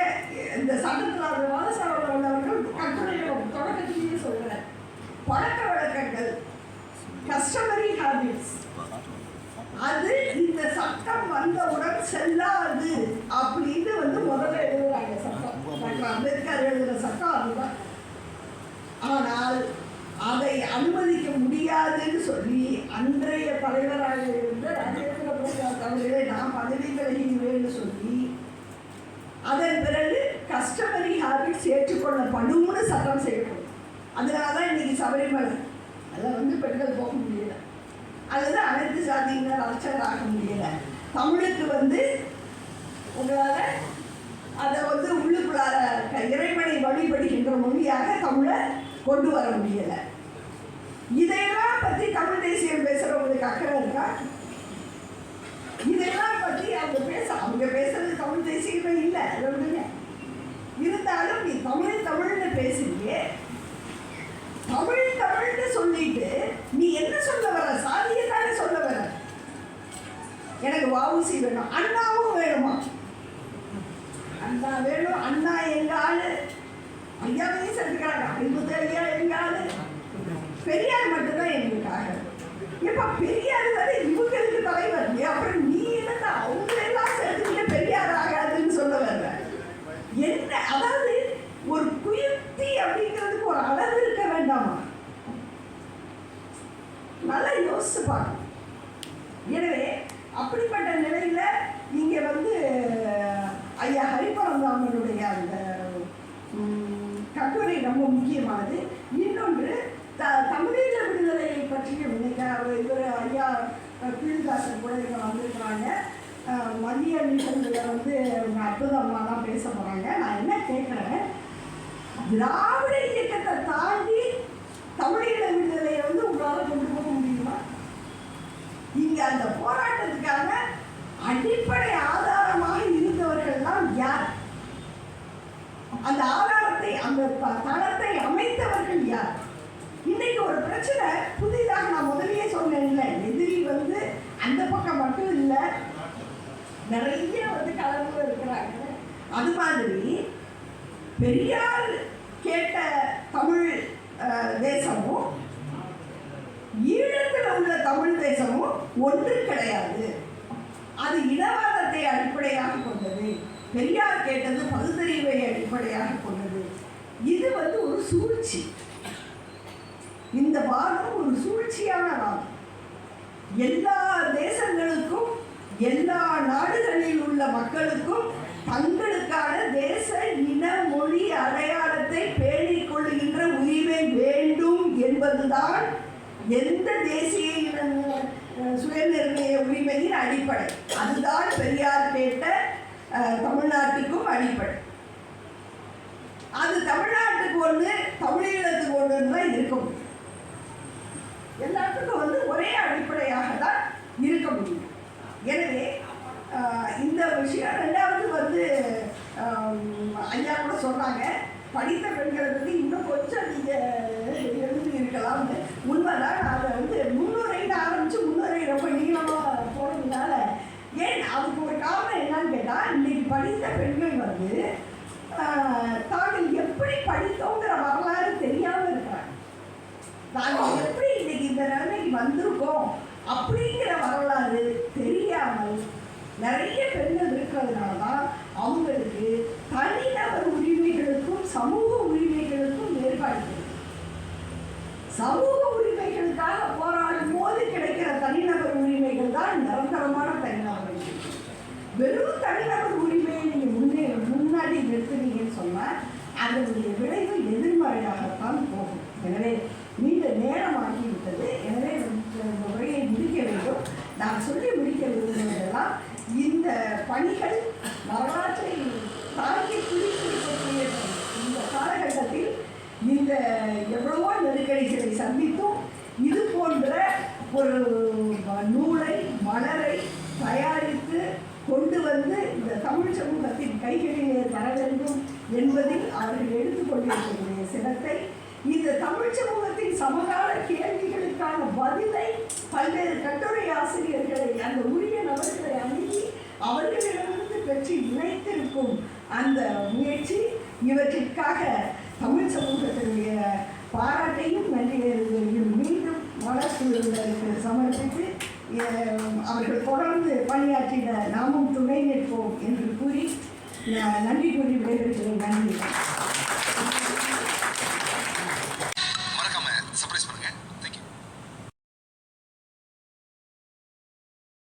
இந்த சட்டத்தில் வாதசாலையில் உள்ளவர்கள் கட்டுரைகள் தொடக்கத்திலேயே சொல்ற பழக்க வழக்கங்கள், கஸ்டமரி ஹாபிட்ஸ், அது இந்த சட்டம் வந்தவுடன் செல்லாது அப்படின்னு முதல்ல எழுதுறாங்க. சட்டம் டாக்டர் அம்பேத்கர் எழுதுற சட்டம் அதுதான். ஆனால் அதை அனுமதிக்க முடியாதுன்னு சொல்லி அன்றைய தலைவராக இருந்த ராஜேந்திர பிரசாத் அவர்களை நான் பதவி விலகினேன்னு சொல்லி அதன் பிறகு கஸ்டமரி ஹாபிட்ஸ் ஏற்றுக்கொள்ளப்படும்னு சட்டம் செய்யப்படும். அதனால தான் இன்னைக்கு சபரிமலை அதில் பெண்கள் போக முடியல, அல்லது அனைத்து சாதியினர் அர்ச்சகர் ஆக முடியல. தமிழுக்கு உங்களால் அதை உள்ளுக்குள்ளார இறைவனை வழிபடுகின்ற மொழியாக தமிழை கொண்டு வர முடியல. இதையெல்லாம் பற்றி தமிழ் தேசியம் பேசுறவங்களுக்கு அக்கறை இருக்கா? இதெல்லாம் பற்றி அவங்க பேசுறது தமிழ் தேசியமே இல்லை. இருந்தாலும் நீ தமிழ்னு பேசுறீங்க, தமிழ்னு சொல்லிட்டு நீ என்ன சொல்ல வர? சாதியை தானே சொல்ல வர. எனக்கு வஉசி வேணும், அண்ணாவும் வேணுமா? அண்ணா வேணும், அண்ணா எங்க ஆளு, ஐயாவையும் சேர்த்துக்கிறாங்க, ஐம்பது ஐயா எங்க ஆளு, பெரியார் மட்டும்தான் எங்களுக்காக. எப்ப பெரியார் தானே இவங்களுக்கு தலைவர், அப்புறம் நீ என்ன அவங்க எல்லாம் சேர்த்துக்கிட்டு பெரியார் ஆகாதுன்னு சொல்ல வர்ற என்ன? அதாவது ஒரு குயுக்தி அப்படிங்கிறதுக்கு ஒரு அளவு இருக்க வேண்டாமா? நல்லா யோசிச்சு பார்க்கணும். எனவே அப்படிப்பட்ட நிலையில இங்க ஐயா ஹரிபரந்தாமனுடைய அந்த கட்டுரை ரொம்ப முக்கியமானது. இன்னொன்று தமிழீழ விடுதலையை பற்றியும் இவர் ஐயா கீழ்தாசன் கூட இங்கே வந்திருக்கிறாங்க. மதிய நிகழ்வுல அற்புதமாக தான் பேச போகிறாங்க. நான் என்ன கேட்குறேன், திராவிட இயக்கத்தை தாண்டி தமிழீழ விடுதலையை உங்களால் கொண்டு போக முடியுமா? இங்கே அந்த போராட்டத்துக்கான அடிப்படை ஆதாரமாக இருந்தவர்கள்லாம் யார்? அந்த ஆதாரத்தை, அந்த தளத்தை அமைத்தவர்கள் யார்? இன்னைக்கு ஒரு பிரச்சனை புதிதாக நான் முதலியே சொன்னேன்ல, எதிரி அந்த நிறைய கலந்து இருக்கிறாங்க. அது மாதிரி பெரியார் கேட்ட தமிழ் தேசமும் ஈழத்தில் உள்ள தமிழ் தேசமும் ஒன்று கிடையாது. அது இனவாதத்தை அடிப்படையாக கொண்டது. பெரியார் கேட்டது பகுத்தறிவை அடிப்படையாக கொண்டது. இது ஒரு சூழ்ச்சி. இந்த வாதம் ஒரு சூழ்ச்சியான வாதம். எல்லா தேசங்களுக்கும் எல்லா நாடுகளில் உள்ள மக்களுக்கும் தங்களுக்கான தேச இன மொழி அடையாளத்தை பேணிக் கொள்கின்ற உரிமை வேண்டும் என்பதுதான் எந்த தேசிய சுயநிர்ணய உரிமையின் அடிப்படை. அதுதான் பெரியார் கேட்ட தமிழ்நாட்டுக்கும் அடிப்படை. அது தமிழ்நாட்டுக்கு ஒன்று, தமிழீழத்துக்கு ஒன்றுன்னு தான் இருக்க முடியும். எல்லாத்துக்கும் ஒரே அடிப்படையாக தான் இருக்க முடியும். எனவே இந்த விஷயம் ரெண்டாவது ஐயா கூட சொன்னாங்க, படித்த பெண்களை பற்றி இன்னும் கொஞ்சம் நீங்கள் எழுதி இருக்கலாம்னு. உண்மைதான். அதை முன்னுரைன்னு ஆரம்பித்து முன்னுரை ரொம்ப நீளமாக போனதுனால ஏன் அதுக்கு ஒரு காரணம் என்னன்னு கேட்டால், இன்னைக்கு படித்த பெண்கள் தாங்கள் எப்படி படித்தோங்கிற வரலாறு தெரியாமல் இருக்கிறாங்க. நாங்கள் எப்படி இன்னைக்கு இந்த நிலைமைக்கு வந்திருக்கோம் அப்படிங்கிற வரலாறு தெரியாமல் நிறைய பெண்கள் இருக்கிறதுனால தான் அவங்களுக்கு தனிநபர் உரிமைகளுக்கும் சமூக உரிமைகளுக்கும் வேறுபாடு. சமூக உரிமைகளுக்காக போராடும் போது கிடைக்கிற தனிநபர் உரிமைகள் தான் நிரந்தரமான தனிநபர் உரிமை. வெறும் தனிநபர் உரிமையை நீங்கள் முன்னாடி நிறுத்தினீங்கன்னு சொன்னால் அதனுடைய விளைவு எதிர்மறையாகத்தான் போகும். எனவே நீண்ட நேரமாகிவிட்டது. எனவே இந்த உரையை முடிக்க வேண்டும். நான் சொல்லி முடிக்க விரும்புவதெல்லாம், இந்த பணிகள் வரலாற்றை தாக்கி பிடித்திருக்கக்கூடிய இந்த காலகட்டத்தில் இந்த எவ்வளவோ நெருக்கடிகளை சந்தித்தும் இது போன்ற ஒரு நூலை மலரை தயாரித்து கொண்டு இந்த தமிழ் சமூகத்தின் கைகளிலே தர வேண்டும் என்பதில் அவர்கள் எடுத்துக்கொண்டிருக்கக்கூடிய சிரத்தை, இந்த தமிழ் சமூகத்தின் சமகால கேள்விகளுக்கான பதிலை பல்வேறு கட்டுரை ஆசிரியர்களை அந்த உரிய நபர்களை அணுகி அவர்களிடமிருந்து பெற்று இணைத்திருக்கும் அந்த முயற்சி, இவற்றிற்காக தமிழ் சமூகத்தினுடைய பாராட்டையும் நன்றியையும் மீண்டும் வளர்ச்சிகளுக்கு சமர்ப்பித்து அவர்கள் தொடர்ந்து பணியாற்றிட நாமும் துணை நிற்போம் என்று கூறி நன்றி கூறி விடைபெறுகிறேன். நன்றி.